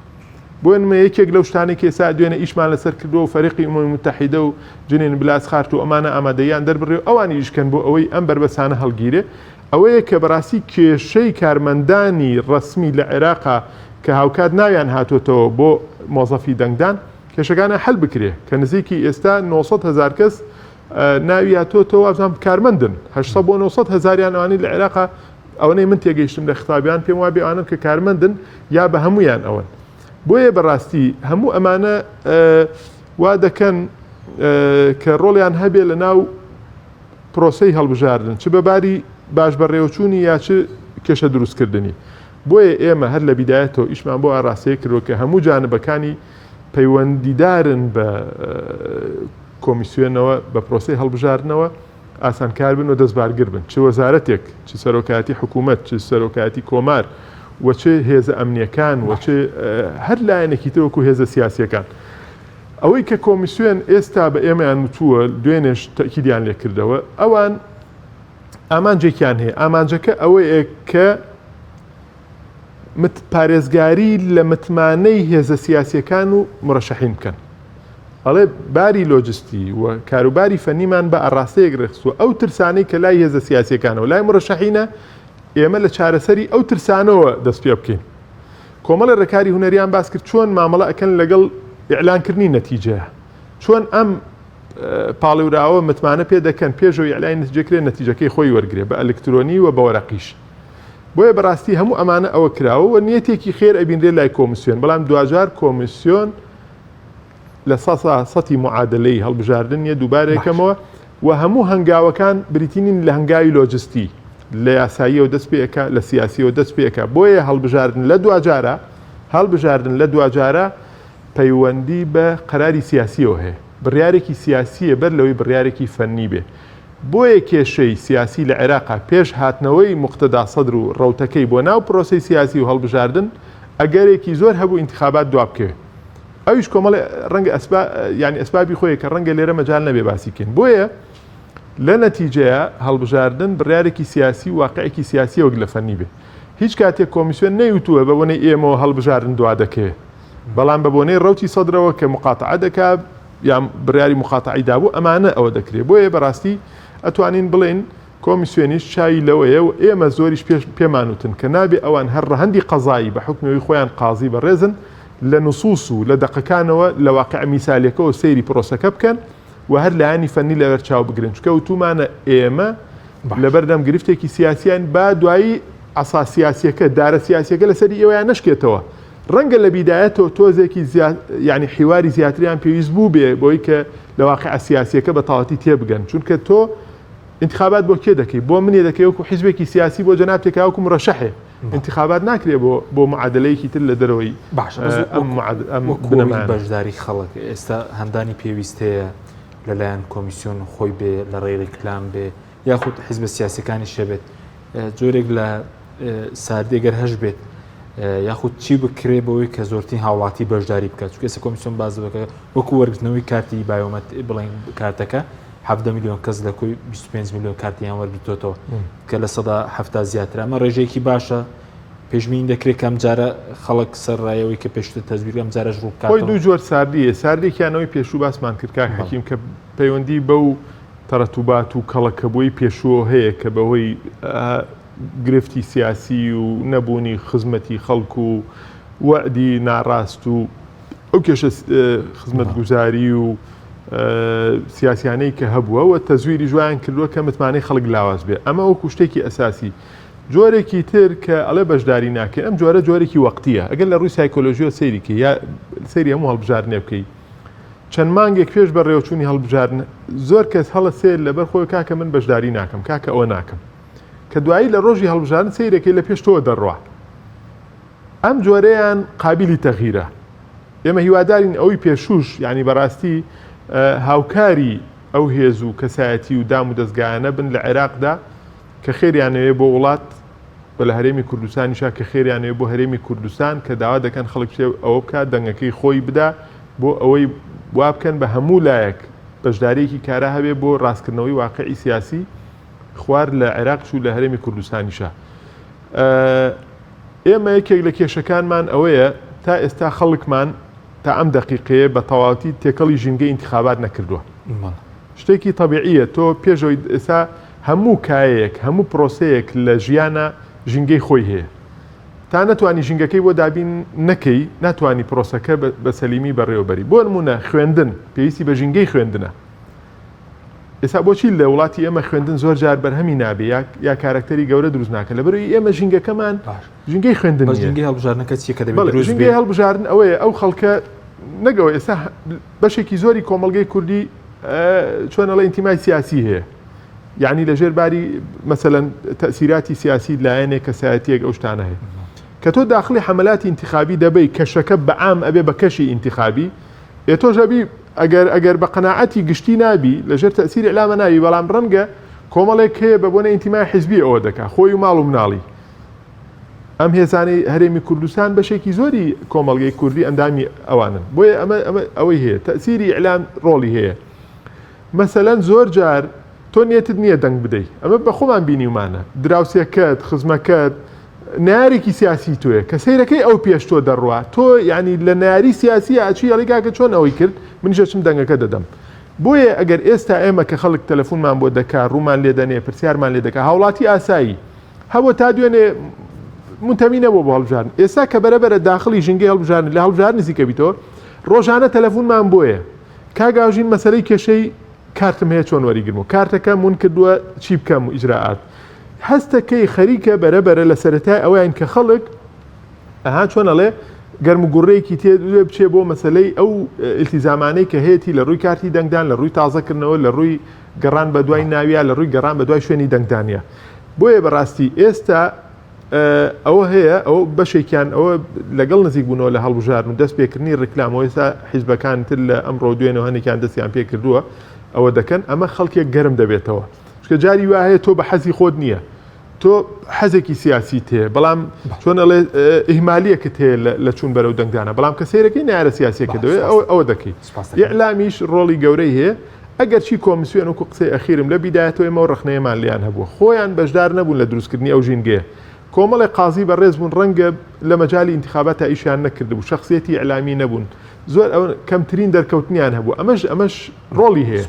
بۆ یەکێک لەو شتانی کە ئێستا دوێنێ ئیشمان لەسەر کردو و فەریقی ئومەمی متحیدە و جنین بلاس خارت و ئەمانە ئامادەیان دەربڕێ، ئەوانی ئیشکەن بۆ ئەوەی ئەم بربەسانە هەڵگیرێ. ئەوەیە کە بەڕاستی کێشەی کارمەندانی ڕسمی لە عێراقا کە هاوکات ناویان هاتوۆتەوە بۆ مۆزەفی دەنگدان، کێشەکانە حەل بکرێ، کە نزیکی ئێستا 900,000 کەس ناوی هاتوۆتەوە ئەزام کارمەندن، 800 بۆ 900,000یان ئەوانی لە عێراقا ئەوەی من تێگەیشتم لە خطابیان پێم وابێ ئەوانن کە کارمەندن یا بە هەمویان ئەوەن. بۆیە بەڕاستی هەموو ئەمانە وا دەکەن کە ڕۆڵیان هەبێ لە ناو پرۆسەی هەڵبژاردن، چ بەباری باش بەڕێوەچوونی یا چ کێشە دروستکردنی. بۆیە ئێمە هەر لە بیدایەتەوە ئیشمان بۆ ئاڕاستەیە کردوە کە هەموو جانبەکانی پەیوەندیدارن بە کۆمیسیۆنەوە بە پرۆسەی هەڵبژاردنەوە ئاسانکار بن و دەستبارگر بن، چ وەزارەتێک، چ سەرۆکایەتی حکوومەت، چ سەرۆکایەتی کۆمار، وەچێ هێزە ئەمنیەکان، وەچێ هەر لایەنێکی تر وەکو هێزە سیاسیەکان. ئەوەی کە کۆمیسیۆن ئێستا بە ئێمەیان وتووە دوێنێش تەکیدیان لێ کردەوە، ئەوان ئامانجێکیان هەیە. ئامانجەکە ئەوەیە کە پارێزگاری لە متمانەی هێزە سیاسیەکان و مرەشەحین بکەن. ئەڵێ باری لۆجستی و کاروباری فەنیمان بە ئاڕاستەیەک ڕخسووە. ئەو ترسانەی کە لای هێزە سیاسیەکانەوە لای مرەشەحینە، ئێمە لە چارەسەری ئەو ترسانەوە دەست پێ بکەین. کۆمەڵی ڕێکاری هونەریان باس کرد چۆن مامەڵە ئەکەن لەگەڵ ئیعلانکردنی نەتیجەیە، چۆن ئەم پاڵیوراوە متمانە پێ دەکەن پێشەوەی ئیعلانی نەتیجەکرێن نەتیجەکەی خۆی وەرگێ بە ئەلکترۆنی و بە وەرەقیش. بۆیە بەڕاستی هەموو ئەمانە ئەوە کراوە و نیەتێکی خێر ئەبینرێ لای کۆمیسیۆن، بەڵام دوجار کۆمیسیۆن لە سەتی معادلەی هەڵبژاردنیە دووبارێکەمەوە و هەموو هەنگاوەکان بریتینین لە هەنگاوی لۆجستی، لە یاساییەوە دەست پێەکە، لە سیاسیەوە دەست پێەکە. بۆیە هەڵبژاردن لە دوجارە پەیوەندی بە قەراری سیاسیەوە هەیە، بڕیارێکی سیاسیە بەر لەوەی بڕیارێکی فەنی بێ. بۆیە کێشەی سیاسی لە عێراقا پێش هاتنەوەی مقتەدا سەدر و ڕەوتەکەی بۆ ناو پرۆسی سیاسی و هەڵبژاردن ئەگەرێکی زۆر هەبوو انتخابات دواب بکەوێت ئەویش کۆمەڵی ڕەنگە ینی ئەسبابی خۆی کە ڕەنگە لێرە مەجال نەبێ باسیکەین بۆیە لە نەتیجەیە هەڵبژاردن بڕیارێکی سیاسی واقعێکی سیاسی وەک لە فەنی بێ هیچ کاتێک کۆمیسیۆن نەیوتووە بە بۆنەی ئێمەوە هەڵبژاردن دوا دەکەوێت بەڵام بە بۆنەی ڕەوتی سەدرەوە کە مقاتعە دەکات یان بڕیاری مقاتعی دابوو ئەمانە ئەوە دەکرێت بۆیە بەڕاستی ئەتوانین بڵێن کۆمیسیۆنیش چای لەوەیە و ئێمە زۆریش پێمانوتن کە نابێ ئەوان هەر ڕەهەندی قەزایی بە حکمەوەی خۆیان قازی بەڕێزن لە نوسوس و لە دەقەکانەوە لە واقع میسالێکەوە سەیری پرۆسەکە بکەن و هەر لایانی فەنی لەبەر چاو بگرن چکە وتومانە ئێمە لەبەردەم گرفتێکی سیاسیان با دوایی عسا سیاسیەکە دارە سیاسیەکە لەسەری ئێوەیان نشکێتەوە ڕەنگە لە بیدایەتەوە تۆزێکی ینی حیواری زیاتریان پێویست بوو بێ بۆی کە لە واقع سیاسیەکە بە تاواتی تێبگەن چونکە تۆ انتخابات بۆ کێ دەکەی بۆ منێ دەکەی وەکو حیزبێکی سیاسی بۆ جەنابتێکا وەکو مڕەشەحێ انتخابات ناکرێ بۆ معادلەیەکی تر لە دەرەوەی بەشداری خەڵک ئێستا هەندانی پێویستەیە لەلایەن کۆمیسیۆن خۆی بێ لە ڕێی ڕیکلام بێ یاخود حیزبە سیاسەکانی شەبێت جۆرێک لە ساردێگەر هەش بێت یاخود چی بکرێ بەوەی کە زۆرترین هاوڵاتی بەشداری بکات چونکە ئێستا کۆمیسیۆن باز دەکە وەکو وەرگرتنەوەی کارتی بایۆمەت بڵێن کارتەکە 7 میلیۆن کەس لە کوی 25 میلیۆن کارتیان وەرگرتوتەوە کە لە 170 زیاتر ئەمە ڕێژەیەکی باشە پێشبینی دەکرێت کەم جارە خەڵک سەرڕایەوەی کە پێشتر تەزویرگەم جارەش ڕوو بکات خۆی دوو جۆر ساردیە ساردێکیانەوەی پێشوو باسمان کرد کاک حەکیم کە پەیوەندی بەو تەرەتوبات و کەڵەکەبووی پێشووە هەیە کە بەهۆی گرفتی سیاسی و نەبوونی خزمەتی خەڵک و وەعدی ناڕاست و ئەو کێشە خزمەت گوزاری و سیاسیانەی کە هەبووە تەزویری جوایان کردووە کە متمانەی خەڵک لاواز بێ ئەمە وەکو شتێکی ئەساسی جۆرێکی تر کە ئەڵێ بەشداری ناکەین ئەم جۆرە جۆرێکی وەقتیە ئەگەر لە ڕووی سایکۆلۆژیۆ سەیریکە یا سەیری هەموو هەڵبژاردنێ بکەی چەند مانگێک پێش بە ڕێوەچوونی هەڵبژاردن زۆر کەس هەڵە سێر لەبەر خۆی کاکە من بەشداری ناکەم کاکە ئەوە ناکەم کە دوایی لە ڕۆژی هەڵبژاردن سەیرەکەی لە پێش تۆ دەڕوا ئەم جۆرەیان قابلی تەغیرە ئێمە هیوادارین ئەوەی پێشوش یعنی بەڕاستی هاوکاری ئەو هێز و کەسایەتی و دام و دەستگایانە بن لە عێراقدا کە خێریانەوێ بۆ وڵات بە لە هەرێمی کوردستانیشا کە خێریانەوێ بۆ هەرێمی کوردستان کە داوا دەکەن خەڵک ئەوە بکات دەنگەکەی خۆی بدا بۆ ئەوەی وا بکەن بە هەموو لایەک بەشدارێکی کارە هەبێ بۆ ڕاستکردنەوەی واقعی سیاسی خوار لە عێراقش و لە هەرێمی کوردستانیشا ئێمە یەکێک لە کێشەکانمان ئەوەیە تا ئێستا خەڵکمان تا ئەم دقیقەیە بە تەواوەتی تێکەڵی ژینگەی انتخابات نەکردووە شتێکی طبیعیە تۆ پێشەوەی ئێستا هەموو کایەک هەموو پرۆسەیەک لە ژیانە ژینگەی خۆی هەیە تا نەتوانی ژینگەکەی بۆ دابین نەکەی ناتوانی پرۆسەکە بە سەلیمی بەڕێوەبەری بۆ نمونە خوێندن پێویستی بە ژینگەی خوێندنە ئێستا بۆچی لە وڵاتی ئێمە خوێندن زۆر جار بەرهەمی نابێ یا کارکتەری گەورە دروست ناکە لەبەرەوەی ئێمە ژینگەکەمان ژینگەی خوێندن ژینگەی هەڵبژاردنەکە چیەکە دەبێت ژینگەی هەڵبژاردن ئەوەیە ئەو خەڵکە نەگەوە ئێستا بەشێکی زۆری کۆمەڵگەی کوردی چۆنەڵە ئینتیمای سیاسی هەیە یعنی لە ژێرباری مەسەلەن تەسیراتی سیاسی لایەنێک کەسایەتیەک ئەو شتانە هەیە کە تۆ داخلی حملاتی انتخابی دەبەی کەشەکە بەعام ئەبێ بە کەشی انتخابی تۆژەبی ئەگەر بە قەناعەتی گشتی نابی لەژێر تەسیری ئەلامە ناوی بەڵام ڕەنگە کۆمەڵێک هەیە بە بۆنە ئینتیمای حیزبی ئەوە دەکا خۆی و ماڵ و مناڵی ئەم هێزانەی هەرێمی کوردستان بەشێکی زۆری کۆمەڵگەی کوردی ئەندامی ئەوانن بۆیە ئەمە ئەوەی هەیە تەسیری ئەلام ڕۆڵی هەیە مەسەلەن زۆر جار تۆ نیەتت نییە دەنگ بدەیت ئەمە بە خۆمان بینیمانە دراوسێکەت خزمەکەت نارێکی سیاسی توێ کە سەیرەکەی ئەو پێش تۆ دەڕوا تۆ ینی لە ناری سیاسی ئاچی ئەڵیگاکە چۆن ئەوەی کرد منیشەچم دەنگەکە دەدەم بۆیە ئەگەر ئێستا ئێمە کە خەڵک تەلەفۆنمان بۆ دەکا ڕوومان لێ دەنێ پرسیارمان لێ دەکا هاوڵاتی ئاسایی هەبوو تا دوێنێ منتەمینەوە بۆ هەڵبژاردن ئێستا کە بەرەبەرە داخلی ژینگەی هەڵبژاردن لە هەڵبژاردن نزیکە بیتەوە ڕۆژانە تەلەفۆنمان بۆیە کاگاژین مەسەلەی کێشەی کارتم هەیە چۆن وەریگرم و کارتەکە مون کردووە چی بکەم و ئیجراعات هەستەکەی خەریکە بەرەبەرە لە سەرەتای ئەویان کە خەڵک ئەها چۆنەڵێ گەرم و گوڕەیەکی تێ بچێ بۆ مەسەلەی ئەو ئیلتیزامانەی کە هەیەی لە ڕووی کارتی دەنگدان لە ڕووی تازەکردنەوە لە ڕووی گەڕان بە دوای ناویە لە ڕووی گەڕان بە دوای شوێنی دەنگدانە بۆیە بەڕاستی ئێستا ئەوە هەیە ئەوە بەشێکیان ئەوە لەگەڵ نزیک بوونەوە لە هەڵبژاردن و دەست پێکردنی ڕکلامەوە ئێستا حیزبەکان تر لە ئەمڕۆ دوێنەوە هەنێکیان دەستیان پێ کردووە ئەوە دەکەن ئەمە خەڵکێک گەرم دەبێتەوە چکە جاری وایە تۆ بە حەزی خۆت نییە تۆ حەزێکی سیاسی تێ بەڵام چۆن ئەڵێ ئیهمالیەکت هەیە لە چوون بەرەو دەنگدانە بەڵام کە سەیرەکەی نارە سیاسیەکە دەوێت ئەوە دەکەیت ئیعلامیش ڕۆڵی گەورەی هەیە ئەگەر چی کۆمیسیۆن وەکو قسەی ئەخیرم لە بیدایەتەوە ئێمە ڕخنەیەمان لیان هەبووە خۆیان بەشدار نەبوون لە دروستکردنی ئەو ژینگەیە کۆمەڵی قازی بەڕێز بوون ڕەنگە لە مەجای انتخابات ئیشیان نەکردبوو شخصیەتی ئەعلامی نەبوون زۆر ئەو کەمترین دەرکەوتنیان هەبوو ئەمەش ڕۆڵی هەیە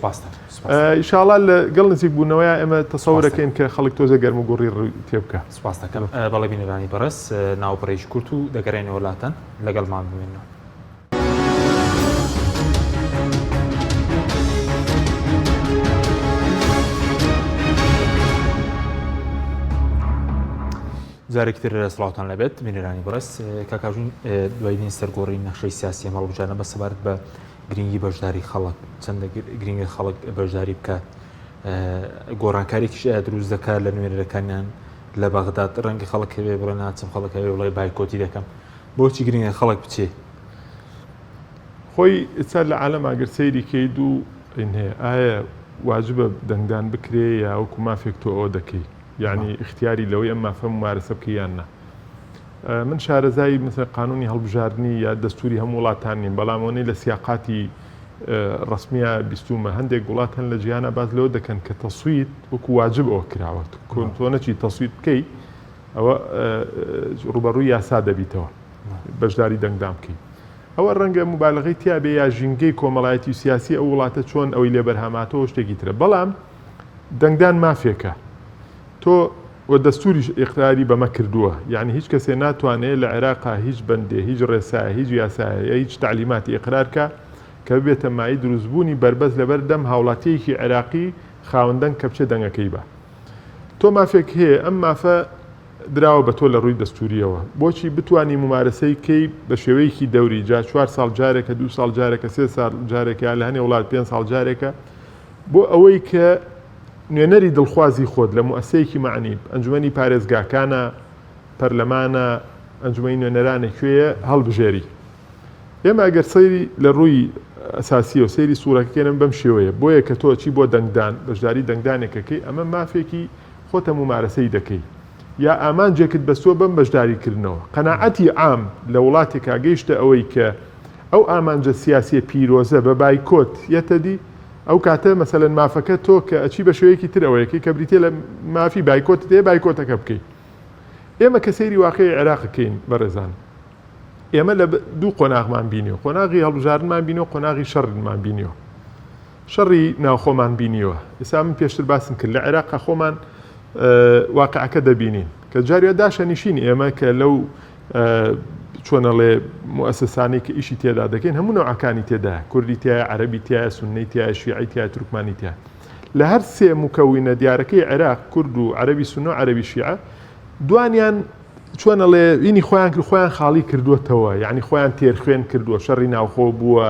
ئینشاءڵڵا لەگەڵ نزیک بوونەوەیە ئێمە تەسەورەکەین کە خەڵک تۆزە گەرم و گۆڕی تێ بکە سپاس دەکەم بەڵێ بینەرانی بەڕێز ناوپەڕێژ کورت و دەگەڕێنەوە وڵاتەن لەگەڵمان بمێنەوە جارێکتر سڵاوتان لەبێت بینەرانی بەڕێز کاکاژین دوایین سەرگۆڕی نەخشەی سیاسی هەڵبژانە بە سەبارەت بە گرنگی بەشداری خەڵک چەندە گرنگی خەڵک بەشداری بکە گۆڕانکاریکیش دروست دەکات لە نوێنەرەکانیان لە بەغداد ڕەنگی خەڵک هەبێ بڵێ ناچم خەڵک هەبێ وڵای بایکۆتی دەکەم بۆچی گرنگە خەڵک بچێ خۆی ئێستا لە عالەم ئاگەر سەیری کەیت و هەیە ئایا واجبە دەنگدان بکرێ یا وەکو مافێک تۆ ئەوە دەکەی یعنی اختیاری لەوەی ئەم مافە ممارەسە بکەیان نا من شارەزایی مثل قانونی هەڵبژاردننی یا دەستوری هەموو وڵاتان نیم بەڵام ئەوەی لە سیاقاتی ڕسمیە بیستومە هەندێک وڵات هەن لە جیهانە باز لەوە دەکەن کە تەسوید وەکو واجب ئەوە کراوە تۆ نەچی تەسوید بکەی ئەوە ڕوبەڕووی یاسا دەبیتەوە بەشداری دەنگدان بکەی ئەوە ڕەنگە مبالغەی تیا بێ یا ژینگەی کۆمەڵایەتی سیاسی ئەو وڵاتە چۆن ئەوەی لێبەرهەماتەوە شتێکی ترە بەڵام دەنگدان مافێکە تۆ و دەستوری ئیقراری بەمە کردووە یعنی هیچ کەسێ ناتوانێت لە عێراقا هیچ بەندێ هیچ ڕێسایە هیچ یاسایە هیچ تعلیماتی ئیقرارکە کە ببێتە مای دروستبوونی بربەز لەبەر دەم هاوڵاتیەکی عێراقی خاوەندەنگ کە بچێ دەنگەکەی بە تۆ مافێک هەیە ئەم مافە دراوە بە تۆ لە ڕووی دەستوریەوە بۆچی بتانی ممارەسەی کەی بە شێوەیەکی دەوری جا 4 ساڵ جارێکە 2 ساڵ جارێکە 3 ساڵ جارێکە لە هەنێ وڵات 5 ساڵ جارێکە بۆ ئەوەی کە نوێنەری دڵخوازی خۆت لە موەسسەیەکی معنی ئەنجومەنی پارێزگاکانە پەرلەمانە ئەنجومەی نوێنەرانە کوێیە هەڵبژێری ئێمە ئەگەر سەیری لە ڕووی ئەساسی و سەیری سوورەکەکەێنم بەم شێوەیە بۆیە کە تۆ چی بۆ دەنگدان بەشداری دەنگدانێکەکەی ئەمە مافێکی خۆتە ممارەسەی دەکەی یا ئامانجێکت بەستوە بەم بەشداریکردنەوە قەناعەتی عام لە وڵاتێکا گەیشتە ئەوەی کە ئەو ئامانجە سیاسی پیرۆزە بە بایکۆت یەتەدی ئەو کاتە مەسەلەن مافەکە تۆ کە ئەچی بە شێوەیەکی تر ئەوەیەکی کە بریتێ لە مافی بایکۆت دێ بایکۆتەکە بکەیت ئێمە کە سەیری واقعی عێراقەکەین بەڕێزان ئێمە لە دوو قۆناغمان بینیەوە قۆناغی هەڵبژاردنمان بینیەوە قۆناغی شەڕمان بینیەوە شەڕی ناوخۆمان بینیوە ئێستا من پێشتر باسم کرد لە عێراقا خۆمان واقعەکە دەبینین کە جاریوە داشەنیشین ئێمە کە لەو چۆنەڵێ موەسسانەی کە ئیشی تێدا دەکەین هەموو نەوعەکانی تێدایە کوردی تایە عەرەبی تایە سوننەی تایە شیعی تایە تورکمانی تایە لە هەر سێ مکەوینە دیارەکەی عێراق کورد و عەرەبی سوننە و عەرەبی شیعە دوانیان چۆنەڵێ وینی خۆیان کرد خۆیان خاڵی کردووەتەوە یعنی خۆیان تێرخوێن کردووە شەڕی ناوخۆ بووە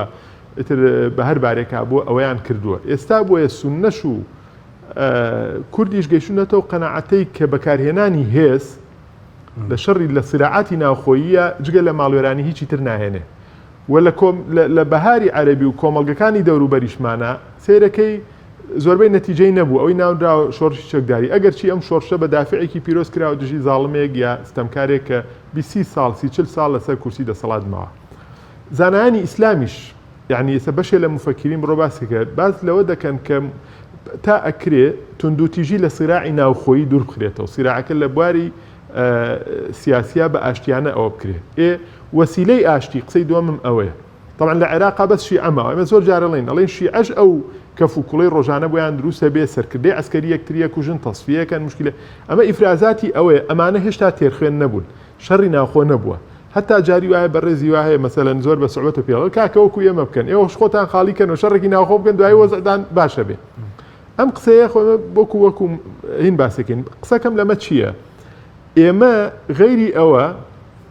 بە هەر بارێکا بووە ئەوەیان کردووە ئێستا بۆیە سوننەش و کوردیش گەیشتونەتەوە قەناعەتەی کە بەکارهێنانی هێز لە شەڕی لە سراعاتی ناوخۆییە جگە لە ماڵوێرانی هیچی تر ناهێنێ و لە بەهاری عەرەبی و کۆمەڵگەکانی دەوروبەریشمانە سیرەکەی زۆربەی نەتیجەی نەبوو ئەوەی ناودراوە شۆڕشی چەکداری ئەگەر چی ئەم شۆڕشە بە دافعێکی پیرۆز کراوە دژی زاڵمێک یا ستەمکارێک کە 20 ساڵ 40 ساڵ لەسەر کورسی دەسەڵات ماوە زانایانی ئیسلامیش یعنی ئێستا بەشێ لە مفەکرین بڕۆ باسی کرد باز لەوە دەکەن کە تا ئەکرێ توندوتیژی لە سیراعی ناوخۆیی دوور بخرێتەوە سیراعەکە لە بواری سیاسیە بە ئاشتیانە ئەوە بکرێت وەسیلەی ئاشتی قسەی دووەمم ئەوەیە طبعا لە عێراقا بەس شیعەمەوە ئەمە زۆر جارەڵێن ئەڵێن شیعەش ئەو کەف و کوڵەی ڕۆژانە بۆیان دروستە بێ سەرکردەی ئەسکەری یەکتریە کوژن تەسفیەکەن مشکلە ئەمە ئیفرازاتی ئەوەیە ئەمانە هێشتا تێرخوێن نەبوون شەڕی ناوخۆ نەبووە هەتا جاری وایە بەڕێزی وایە مەسەلەن زۆر بە سوعبەتە پێڵ کاکەوەکو ئێمە بکەن ئێوەش خۆتان خاڵیکەن و شەڕێکی ناوخۆ بکەن دوای وەزعدان باشە بێ ئەم قسەیە خۆ وەکو هین باسەکەین قسەکەم لەمە چییە ئێمە غەیری ئەوە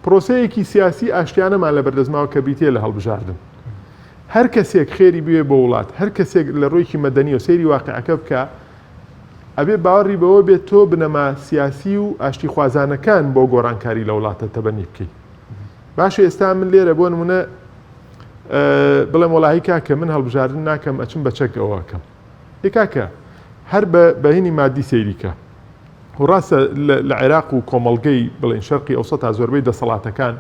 پرۆسەیەکی سیاسی ئاشتیانەمان لە بەردەستماوە کە بیتێ لە هەڵبژاردن هەر کەسێک خێری بوێ بۆ وڵات هەر کەسێک لە ڕۆیکی مەدەنی و سەیری واقعەکە بکە ئەبێ باوەڕی بەوە بێت تۆ بنەما سیاسی و ئاشتی خوازانەکان بۆ گۆڕانکاری لە وڵاتە تەبەنی بکەیت باشە ئێستا من لێرە بۆ نمونە بڵێم وەڵاهی کاکە من هەڵبژاردن ناکەم ئەچم بە چەک ئەوەکەم کاکە هەر بەهێنی مادی سەیریکە و ڕاستە لە عێراق و کۆمەڵگەی بڵێن شەرقی ئەوسە تا زۆربەی دەسەڵاتەکان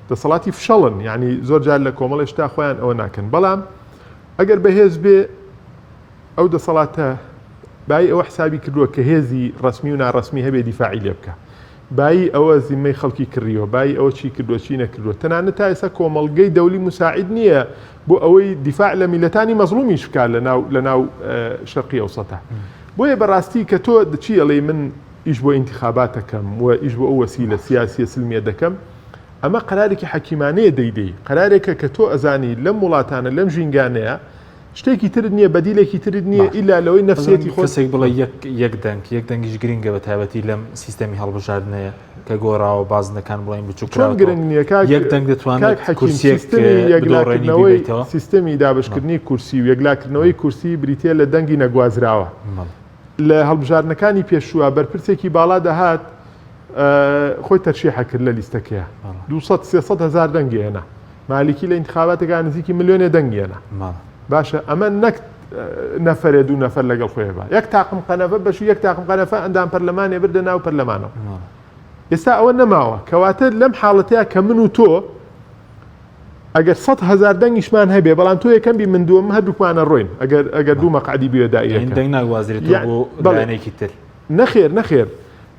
دەسەڵاتی فشەڵن یعنی زۆر جار لە کۆمەڵی شتا خۆیان ئەوە ناکەن بەڵام ئەگەر بەهێز بێ ئەو دەسەڵاتە بای ئەوە حسابی کردووە کە هێزی ڕسمی و ناڕسمی هەبێ دیفاعی لێ بکە بای ئەوە زیمەی خەڵکی کڕیەوە بای ئەوە چی کردووە چی نەکردووە تەنانەت تا ئێستا کۆمەڵگەی دەولی مساعد نییە بۆ ئەوەی دیفاع لە میلەتانی مەزلومیش بکات لە ناو شەرقی ئەوسەتا بۆیە بەڕاستی کە تۆ دچی ئەڵێ من ئیش بۆ ئینتیخابات دەکەم و ئیش بۆ ئەو وەسیلە سیاسیە سلمیە دەکەم ئەمە قەرارێکی حەکیمانەیە دەیدەی قەرارێکە کە تۆ ئەزانی لەم وڵاتانە لەم ژینگانەیە شتێکی ترت نییە بەدیلێکی ترت نییە ئیلا لەوەی نەفسێتی خۆسێک بڵێ یەک دەنگیش گرنگە بە تایبەتی لەم سیستەمی هەڵبژاردنەیە کە گۆڕاوە بازنەکان بڵێن بچووکراوە گرنگ نییە یەک دەنگ دەتوانێت سیستەمی دابشکردنی کورسی و یەکلاکردنەوەی کورسی بریتە لە دەنگی نەگوازراوە لە هەڵبژاردنەکانی پێشووە بەرپرسێکی باڵا دەهات خۆی تەرشیحە کرد لە لیستەکەیە 200-300 هزار دەنگی هێنا مالیکی لە ئینتیخاباتەکان نزیکی ملیۆنێ دەنگی هێنا باشە ئەمە نەک نەفرێ دوو نەفەر لەگەڵ خۆی بە یەک تاقم قەنەفە بەش یەک تاقم قەنەفە ئەندام پەرلەمانێ بردە ناو پەرلەمانەوە ئێستا ئەوە نەماوە کەواتە لەم حاڵەتەیە کە من و تۆ ئەگەر 100 هزار دەنگیشمان هەبێ بەڵام تۆ یەکەم بی من دووەم هەردووکمانە ڕۆین ئەگەر دوو مەقعدی بێ دائیرەکە دەنگ ناگوازرێتەوە بۆ لایەنێکی تر نەخێر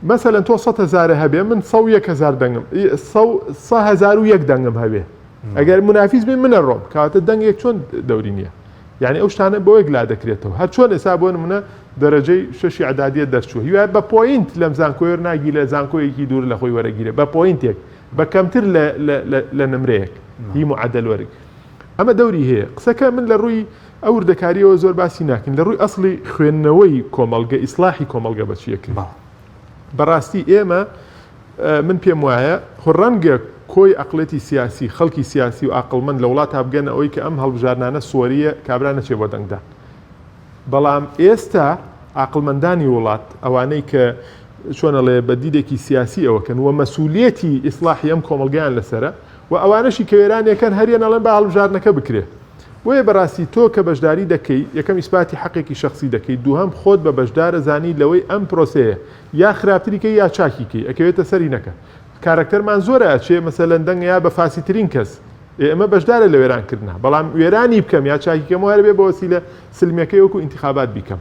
مثلا تۆ 100 هزار هەبێ من 100 هزار دەنگم 100,001 دەنگم هەبێ ئەگەر منافیس بێ منە ڕۆم کەواتە دەنگێک چۆن دەوری نییە یعنی ئەو شتانە بۆ یەک لا دەکرێتەوە هەر چۆن ئێستا بۆ نمونە دەرەجەی 6 عەدادیە دەرچووە هیوای بە پۆینت لەم زانکۆی ناگی لە زانکۆیەکی دوور لە خۆی وەرەگیرێ بە پۆینتێک بە کەمتر لە نمرەیەک هی معادل وەرگ ئەمە دەوری هەیە قسەکە من لە ڕووی ئەو وردەکاریەوە زۆر باسی ناکەین لە ڕووی ئەسڵی خوێندنەوەی کۆمەڵگە ئیسلاحی کۆمەڵگە بەچیەکرد بەڕاستی ئێمە من پێم وایە ڕەنگە کۆی ئەقلەتی سیاسی خەڵکی سیاسی و عاقڵمەند لە وڵات هەبگەن ئەوەی کە ئەم هەڵبژارنانە سووەریە کابرا نەچێ بۆ دەنگدان بەڵام ئێستا عاقڵمەندانی وڵات ئەوانەی کە چۆنەڵێ بە دیدێکی سیاسی ئەوەکەن و مەسئولیەتی ئیسلاحی ئەم کۆمەڵگەیان لەسرە و ئەوانەشی کە وێرانیەکەن هەریە نەڵێن بە هەڵبژارنەکە بکرێ وێ بەڕاستی تۆ کە بەشداری دەکەی یەکەم ئیسپاتی حەقێکی شخصی دەکەی دووهەم خۆت بە بەشدارە زانی لەوەی ئەم پرۆسەیە یا خراپتریکەی یا چاکیکەی ئەکەوێتە سەری نەکە کارکتەرمان زۆرە ئەچێ مەسەلەن دەنگ یا بە فاسیترین کەس ئێمە بەشدارە لە وێرانکردنا بەڵام وێرانی بکەم یا چاکیکەم وارە بێ بە وەسیلە سلمیەکەی وەکو ئینتیخابات بیکەم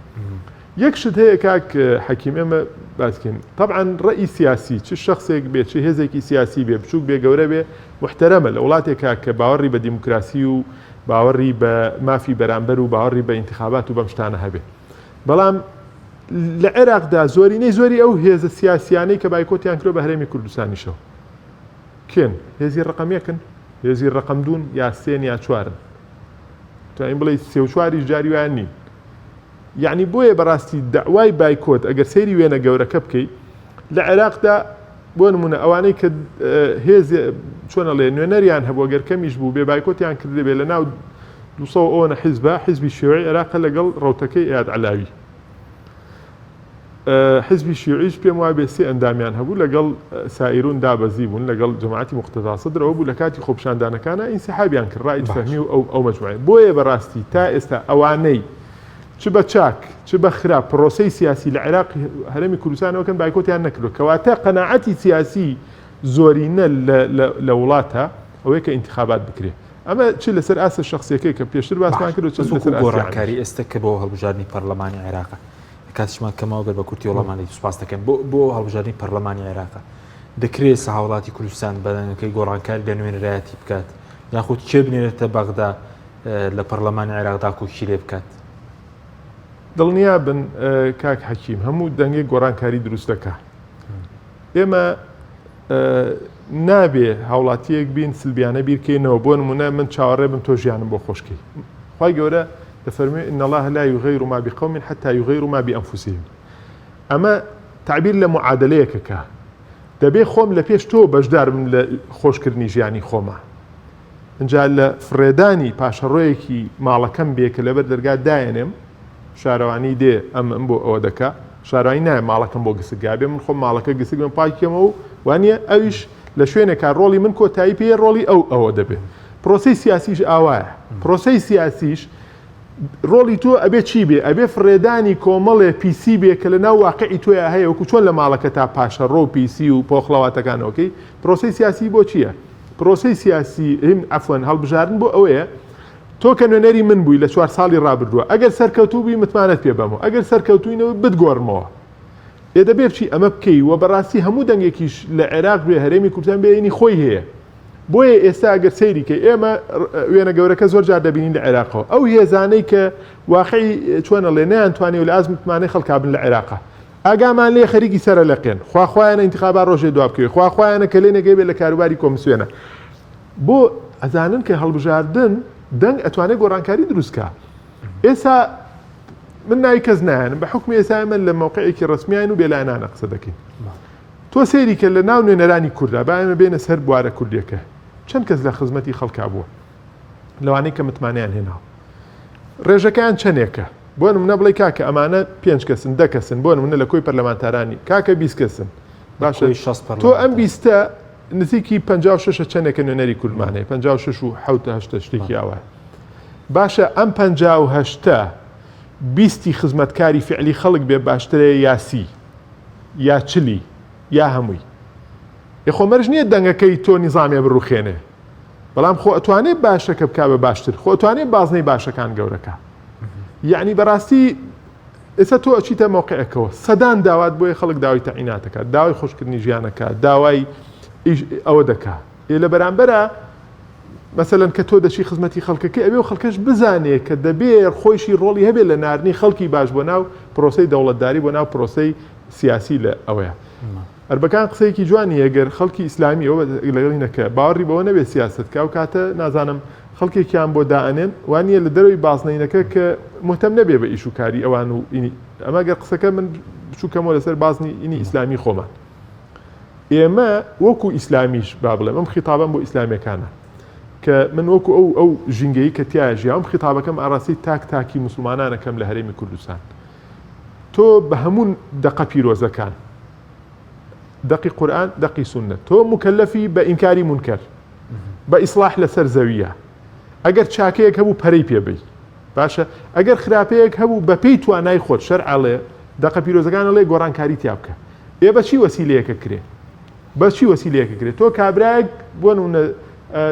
یەک شت هەیە کاک حەکیم ئێمە باسکەین طبعا ڕەئی سیاسی چ شخصێک بێ چ هێزێکی سیاسی بێ بچووک بێ گەورە بێ محتەرەمە لە وڵاتێکا کە باوەڕی بە دیموکراسی و باوەڕی بە مافی بەرامبەر و باوەڕی بە ئینتیخابات و بەم شتانە هەبێ بەڵام لە عێراقدا زۆری ئەو هێزە سیاسیانەی کە بایکۆتیان کرۆ بە هەرێمی کوردستانیشەوە کێن هێزی ڕقەمیەکن هێزی ڕقەم دوون یا سێن یا چوارن توانین بڵێ سێ و چواریش جاری وایان نین یعنی بۆیە بەڕاستی داوای بایکۆت ئەگەر سەیری وێنە گەورەکە بکەیت لە عێراقدا بۆ نمونە ئەوانەی کە هێز چۆنەڵێ نوێنەریان هەبوو گەر کەمیش بوو بێ بایکۆتیان کردێ بێ لە ناو 200 ئەوەنە حیزبی شیوعی عێراق لەگەڵ ڕەوتەکەی ئیاد عەلاوی حزبی شیوعیش پێم وایە بێ سێ ئەندامیان هەبوو لەگەڵ سائیرون دابەزی بوون لەگەڵ جەماعەتی مقتەدا سەدرەوە بوو لە کاتی خۆپشاندانەکانە ئینسیحابیان کرد ڕائید فەهمی و ئەو مەجموعە بۆیە بەڕاستی تا ئێستا ئەوانەی چ بە چاک چ بە خراپ پرۆسەی سیاسی لە عێراق هەرێمی کوردستانەوەکەن بایکۆتیان نەکردو کەواتە قەناعەتی سیاسی زۆرینە لە وڵاتە ئەوەیە کە ئینتیخابات بکرێ ئەمە چ لەسەر ئاسە شخصیەکەی کە پێشتر باسمان کرد چ لەسەر گۆڕانکاری ئێستا کە بۆ هەڵبژاردنی پەرلەمانی عێراقە کاتیشمان کەمەوە گەر بە کورتی وەڵامانی سوپاس دەکەن بۆ هەڵبژاردنی پەرلەمانی عێراقە دەکرێت سەهاوڵاتی کوردستان بەدەنگەکەی گۆڕانکاری لە نوێنەرایەتی بکات یاخود چێ بنێرێتە بەغدا لە پەرلەمانی عێراقدا کوشی لێ بکات دڵنیا بن کاک حەکیم هەموو دەنگێک گۆڕانکاری دروست دەکا ئێمە نابێ هاوڵاتیەک بین سلبیانە بیرکەینەوە بۆ نمونە من چاوەڕێ بم تۆ ژیانم بۆ خۆشکەی خی گەورە دەفەرمێ إن الله لا يغير ما بقوم حتى يغيروا ما بأنفسهم ئەمە تعبیر لە معادلەیەکەکە دەبێ خۆم لە پێش تۆ بەشدار من لە خۆشکردنی ژیانی خۆمە اینجا لە فرێدانی پاشەڕۆیەکی ماڵەکەم بێ کە لەبەر دەرگا دایەنێم شارەوانی دێ ئەم بۆ ئەوە دەکا شارەوانی نایە ماڵەکەم بۆ گسگا بێ من خۆم ماڵەکە گسگ من پاکێمەوە و وانە ئەویش لە شوێنێکا ڕۆڵی من کۆتایی پێ ڕۆڵی ئەوە دەبێت پرۆسەی سیاسیش ئاوایە پرۆسەی سیاسیش ڕۆڵی تۆ ئەبێ چی بێ ئەبێ فڕێدانی کۆمەڵێ پیسی بێ کە لە ناو واقعی تۆیە هەیە وەکو چۆن لە ماڵەکە تا پاشە ڕۆ پیسی و پۆخڵەواتەکانەوەکەی پرۆسی سیاسی بۆ چییە؟ پرۆسی سیاسی ئەفۆن هەڵبژاردن بۆ ئەوەیە تۆ کە نوێنەری من بووی لە 4 ساڵی ڕابردووە ئەگەر سەرکەوتوو بووی متمانەت پێ بەمەوە ئەگەر سەرکەوتوینەوە بتگۆڕمەوە ئێ دەبێ بچی ئەمە بکەی وە بەڕاستی هەموو دەنگێکیش لە عێراق بێ هەرێمی کوردستان بێنی خۆی هەیە بۆیە ئێستا ئەگەر سەیریکە ئێمە وێنە گەورەکە زۆر جار دەبینین لە عێراقەوە ئەو هێزانەی کە واقعی چۆنە لێ نەیانتوانێ و لە ئاز متمانەی خەڵکابن لە عێراقە ئاگامان لێ خەریکی سەرە لەقێن خواخوایانە ئینتیخابا ڕۆژێ دواب بکەوێت خواخوایانە کە لێ نەگەی بێت لە کاروباری کۆمسیۆنە بۆ ئەزانن کە هەڵبژاردن دەنگ ئەتوانێت گۆڕانکاری دروستکە ئێستا من ناوی کەس نایەنم بە حکمی ئێستا من لە موقعێکی ڕسمیان و بێلایەنانە قسە دەکەین تۆ سەیری کە لە ناو نوێنەرانی کووردا با ئێمە بێنە سەر بوارە کوردیەکە چەند کەس لە خزمەتی خەڵکا بووە لەوانەی کە متمانیان هێناوە ڕێژەکەیان چەندێکە بۆ نمونە بڵێ کاکە ئەمانە 5 کەسن 10 کەسن بۆ نمونە لە کۆی پەرلەمانتارانی کاکە 20 کەسن باشە تۆ ئەم 20 نزیکی 56 چەندێکە نوێنەری کوردمانەیە 56 و 7 شتێکی ئاوە باشە ئەم 58 20 خزمەتکاری فعلی خەڵک بێ باشترەیە یاسی یا چلی یا هەمووی خۆمەرج نییە دەنگەکەی تۆ نیزامێ بڕوخێنێ بەڵام خۆ ئەتوانێت باشەکە بکا بە باشتر خۆ ئەتوانێت بازنەی باشەکان گەورەکە یعنی بەڕاستی ئێستا تۆ ئەچیتە موقعەکەەوە سەدان داوات بۆیە خەڵک داوای تەعیناتەکە داوای خۆشکردنی ژیانەکە داوای ئەوە دەکا لە بەرامبەرە مەسەلەن کە تۆ دەچی خزمەتی خەڵکەکە ئەوێ و خەڵکەش بزانێ کە دەبێت خۆیشی ڕۆڵی هەبێت لە ناردنی خەڵکی باش بۆ ناو پرۆسەی دەوڵەتداری بۆ ناو پرۆسەی سیاسی لە ئەوەیە ئەربەکان قسەیەکی جوانی ئەگەر خەڵکی ئیسلامی ئەوە لەگەڵینەکە باوەڕی بەوە نەبێت سیاستکە و کاتە نازانم خەڵکێکیان بۆ دائەنێن وانە لە دەروی بازنینەکە کە مهتەم نەبێ بە ئیش و کاری ئەوان و ئەمە گەر قسەکە من بچووکەمەوە لەسەر بازنی ئینی ئیسلامی خۆمان ئێمە وەکو ئیسلامیش با بڵێم ئەم خیتابم بۆ ئیسلامیەکانە کە من وەکو ئەو ژینگەی کە تیاژی ئەم خیتابەکەم ئاڕاستی تاکی مسلمانانەکەم لە هەرێمی کوردستان تۆ بە هەموو دەقە پیرۆزەکان دقی قورآن دقی سنة تۆ مکلفی بە ئینکاری منکر بە ئیسلاح لەسەر زەویە ئەگەر چاکەیەک هەبوو پەرەی پێبی باشە ئەگەر خراپەیەک هەبوو بە پێی توانای خۆت شەرعەڵێ دقە پیرۆزەکانە لێ گۆڕانکاری تیا بکە بە چی وەسیلەیەکە کرێ بە چی وەسیلەیەکە کرێت تۆ کابراایك بۆ نمونە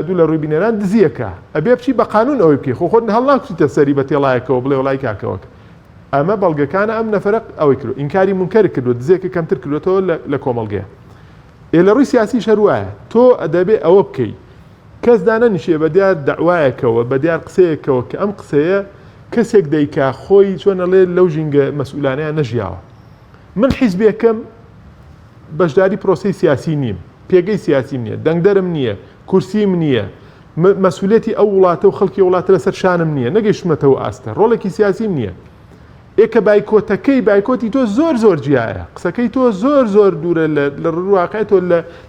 دوو لە ڕووی بینەران دزیەکە ئەبێ بچی بە قانون ئەوەی بکەی خۆ خۆت هەڵ ناکوتیتە سەری بە تێڵایەکەوە بڵێ وڵای کاکەوەکە ئەمە بەڵگەکانە ئەم نەفرق ئەوەی کردو ئینکاری منکر کردو دزیەکە کەمتر کردوێتەوە لە کۆمەڵگەیە لە ڕووی سیاسی شەروایە تۆ ئەدەبێ ئەوە بکەی کەس دانەنیشێ بە دیار دەعوایەکەوە بە دیار قسەیەکەوە کە ئەم قسەیە کەسێک دەیکا خۆی چۆنەڵێ لەو ژینگە مەسئولانەیان نەژیاوە من حیزبێکم بەشداری پرۆسەی سیاسی نیم پێگەی سیاسیم نییە دەنگدەرم نییە کورسیم نییە مەسئولێتی ئەو وڵاتە و خەڵکی وڵاتە لەسەر شانم نییە نەگەیشتمەتەوە ئاستە ڕۆڵێکی سیاسیم نییە ئێکە بایکۆتەکەی بایکۆتی تۆ زۆر جیایە قسەکەی تۆ زۆر دوورە لە ڕواقعێتۆ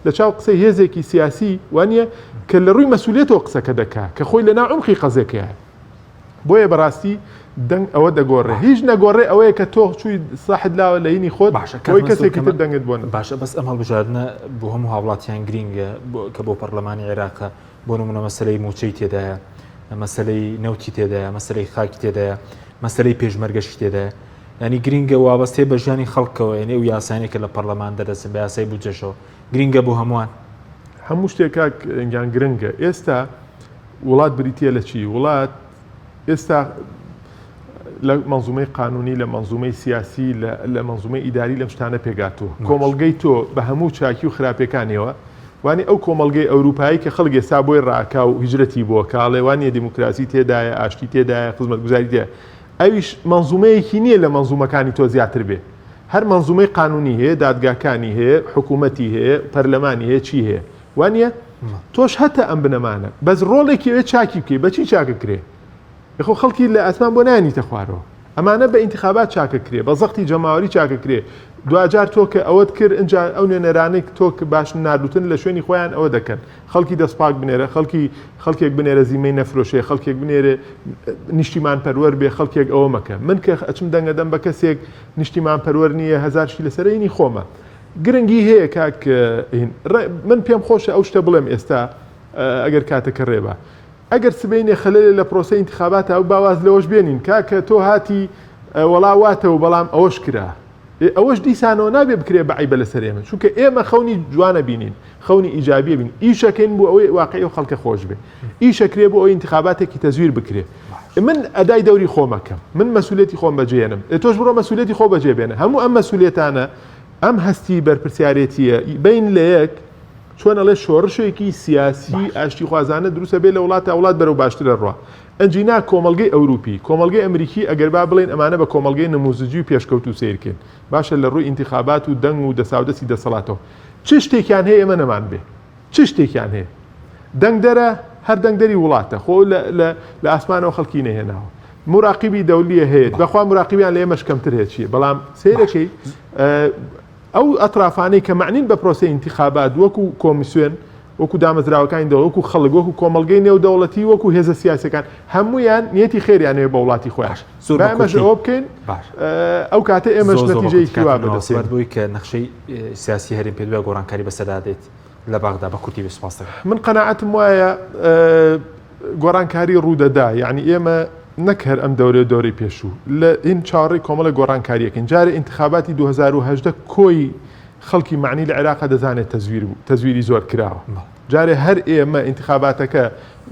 لە چاو قسەی هێزێکی سیاسی وانە کە لە ڕووی مەسئولێتەوە قسەکە دەکا کە خۆی لە ناو عمقی قەزێکەیە بۆیە بەڕاستی دەنگ ئەوە دەگۆڕێ هیچ نەگۆڕێ ئەوەیە کە تۆ چووی ساحت لاوە لە هینی خۆت بۆی کەسێکی تر دەنگت بۆن باشە بەس ئەم هەڵبژاردنە بۆ هەموو هاوڵاتیان گرینگە کە بۆ پەرلەمانی عێراقە بۆ نمونە مەسەلەی موچەی تێدایە مەسەلەی نەوتی تێدایە مەسەلەی خاکی تێدایە مەسەلەی پێشمەرگەشی تێدایە ینی گرینگە وابەستەی بە ژیانی خەڵکەوە یعنی ئەو یاسانێکە لە پەرلەمان دەدەچن بە یاسای بودجەشەوە گرینگە بۆ هەمووان هەموو شتێکا گیان گرنگە ئێستا وڵات بریتە لە چی وڵات ئێستا لە منزومەی قانونی لە منزومەی سیاسی لە منزومەی ئیداری لەم شتانە پێگاتوە کۆمەڵگەی تۆ بە هەموو چاکی و خراپەکانیەوە وانی ئەو کۆمەڵگەی ئەوروپایی کە خەڵک ئێستا بۆی ڕاکا و هیجرەتی بۆ کاڵێوانیە دیموکراسی تێدایە ئاشتی تێدایە خزمەتگوزاری تێ ئەویش منزومەیەکی نییە لە منزومەکانی تۆ زیاتر بێ هەر منزومەی قانونی هەیە دادگاکانی هەیە حکوومەتی هەیە پەرلەمانی هەیە چی هەیە وانە تۆش هەتا ئەم بنەمانە بەس ڕۆڵێکی وێ چاکی بکەی بەچی چاکە کرێ خۆ خەڵکی لە ئەسمان بۆ نانیتە خوارەوە ئەمانە بە ئینتیخابات چاکە کرێ بە زەختی جەماوەری چاکە کرێ دوجار تۆ کە ئەوەت کرد اینجا ئەو نوێنەرانێک تۆ کە باش نردوتن لە شوێنی خۆیان ئەوە دەکەن خەڵکی دەستپاک بنێرە خەڵکێک بنێرە زیمەی نەفرۆشێ خەڵکێک بنێرە نیشتیمان پەروەەر بێ خەڵکێک ئەوە مەکە من کە ئەچم دەنگەدەم بە کەسێک نیشتیمان پەروەەر نییە هەزارشی لەسەرینی خۆمە گرنگی هەیە کاک من پێم خۆشە ئەو شتە بڵێم ئێستا ئەگەر کاتەکە ڕێبە ئەگەر سبەینێ خەلەلێ لە پرۆسەی انتخاباتە ئەو باواز لەوەش بێنین کاکە تۆ هاتی وەڵاواتەوە بەڵام ئەوەش کرا ئەوەش دیسانەوە نابێ بکرێ بەعیبە لەسەر ئێمە چونکە ئێمە خەونی جوانە بینین خەونی ئیجابیە بین ئیشەکەین بۆ ئەوەی واقعی و خەڵکە خۆش بێ ئیشەکرێ بۆ ئەوی انتخاباتێکی تەزویر بکرێ من ئەدای دەوری خۆمەکەم من مەسئولێتی خۆم بەجێنم تۆش بڕۆ مەسئولێتی خۆ بەجێ بێنە هەموو ئەم مەسئولێتانە ئەم هەستی بەرپرسیارەتیە بین لە یەک چۆن ئەڵێ شۆڕشێکی سیاسی ئاشتی خوازانە دروستە بێ لە وڵاتە وڵات بەرەو باشترە ڕوا ئەنجینا کۆمەلگەی ئەوروپی کۆمەلگەی ئەمریکی ئەگەر با بڵێن ئەمانە بە کۆمەلگەی نموزجی و پێشکەوت و سیرکن باشە لە ڕووی انتخابات و دەنگ و دەساودەسی دەسەڵاتەوە چ شتێکیان هەیە ئێمە نەمان بێ چ شتێکیان هەیە دەنگدەرە هەر دەنگدەری وڵاتە خۆ لە ئاسمانەوە خەڵکی نەهێناوە مراقبی دەولیە هەیە بەخوا مراقبیان لە ئێمەش کەمتر هەیە چیە بەڵام سیرەکەی ئەو ئەطرافانەی کە معنین بە پرۆسەی انتخابات وەکو کۆمیسیۆن وەکو دامەزراوەکانی دەوڵەت وەکو خەڵک وەکو کۆمەلگەی نێودەوڵەتی وەکو هێزە سیاسەکان هەمویان نیەتی خێریانەوە بە وڵاتی خۆیان ئەمەش ئەوە بکەین ئەو کاتە ئێمەش نەتیجەیەکی وا بەدەست بووی کە نەخشەی سیاسی هەرێم پێ گۆڕانکاری بەسەدادێت لە باغدا بە کورتی بسپاس من قەناعەتم وایە گۆڕانکاری ڕوودەدا یعنی ئێمە نەک هەر ئەم دەورەی پێشوو لە ئین چاڕی کۆمەڵە گۆڕانکاریەکەن جارە انتخاباتی 2010 کۆی خەڵکی معنی لە عێراقا دەزانێت تەزویری زۆر کراوە جارێ هەر ئێمە انتخاباتەکە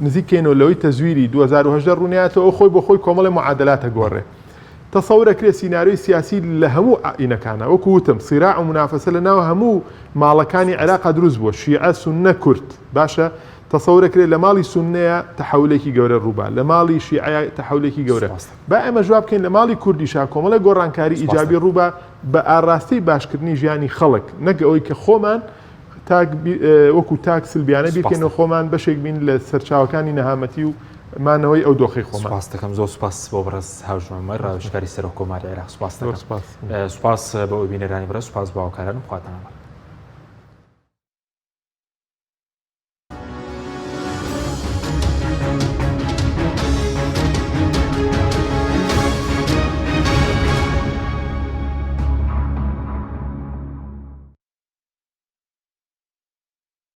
نزیکەینەوە لەوەی تەزویری 2010 ڕوونیاتەوە خۆی بۆ خۆی کۆمەڵی معادلاتە گۆڕێ تەسەورەکرێ سیناریۆی سیاسی لە هەموو ئاینەکانە وەکو وتم سیراع و منافەسە لە ناو هەموو ماڵەکانی عێراقا دروست بووە شیعە سوننە کورد باشە تەسەورەکرێت لە ماڵی سوننەیە تەحولێکی گەورە ڕووبا لە ماڵی شیعە تەحولێکی گەورە با ئێمە جواب بکەین لە ماڵی کوردیشا کۆمەڵە گۆڕانکاری ئیجابی ڕووبا بە ئاڕاستی باشکردنی ژیانی خەڵک نەک ئەوەی کە خۆمان وەکو تاک سلبیانە بیکەینەوە خۆمان بەشێک بین لە سەرچاوەکانی نەهامەتی و مانەوەی ئەو دۆخی خۆمان سپاس دەکەم زۆر سپاس بۆ بەڕێز هاوژمەمە ڕاوێژکاری سەرۆک کۆماری عێراق سپاس دەکەم سپاس بە ئەوی بینەرانی بەڕێز سپاس بۆ هاوکارانم خواتان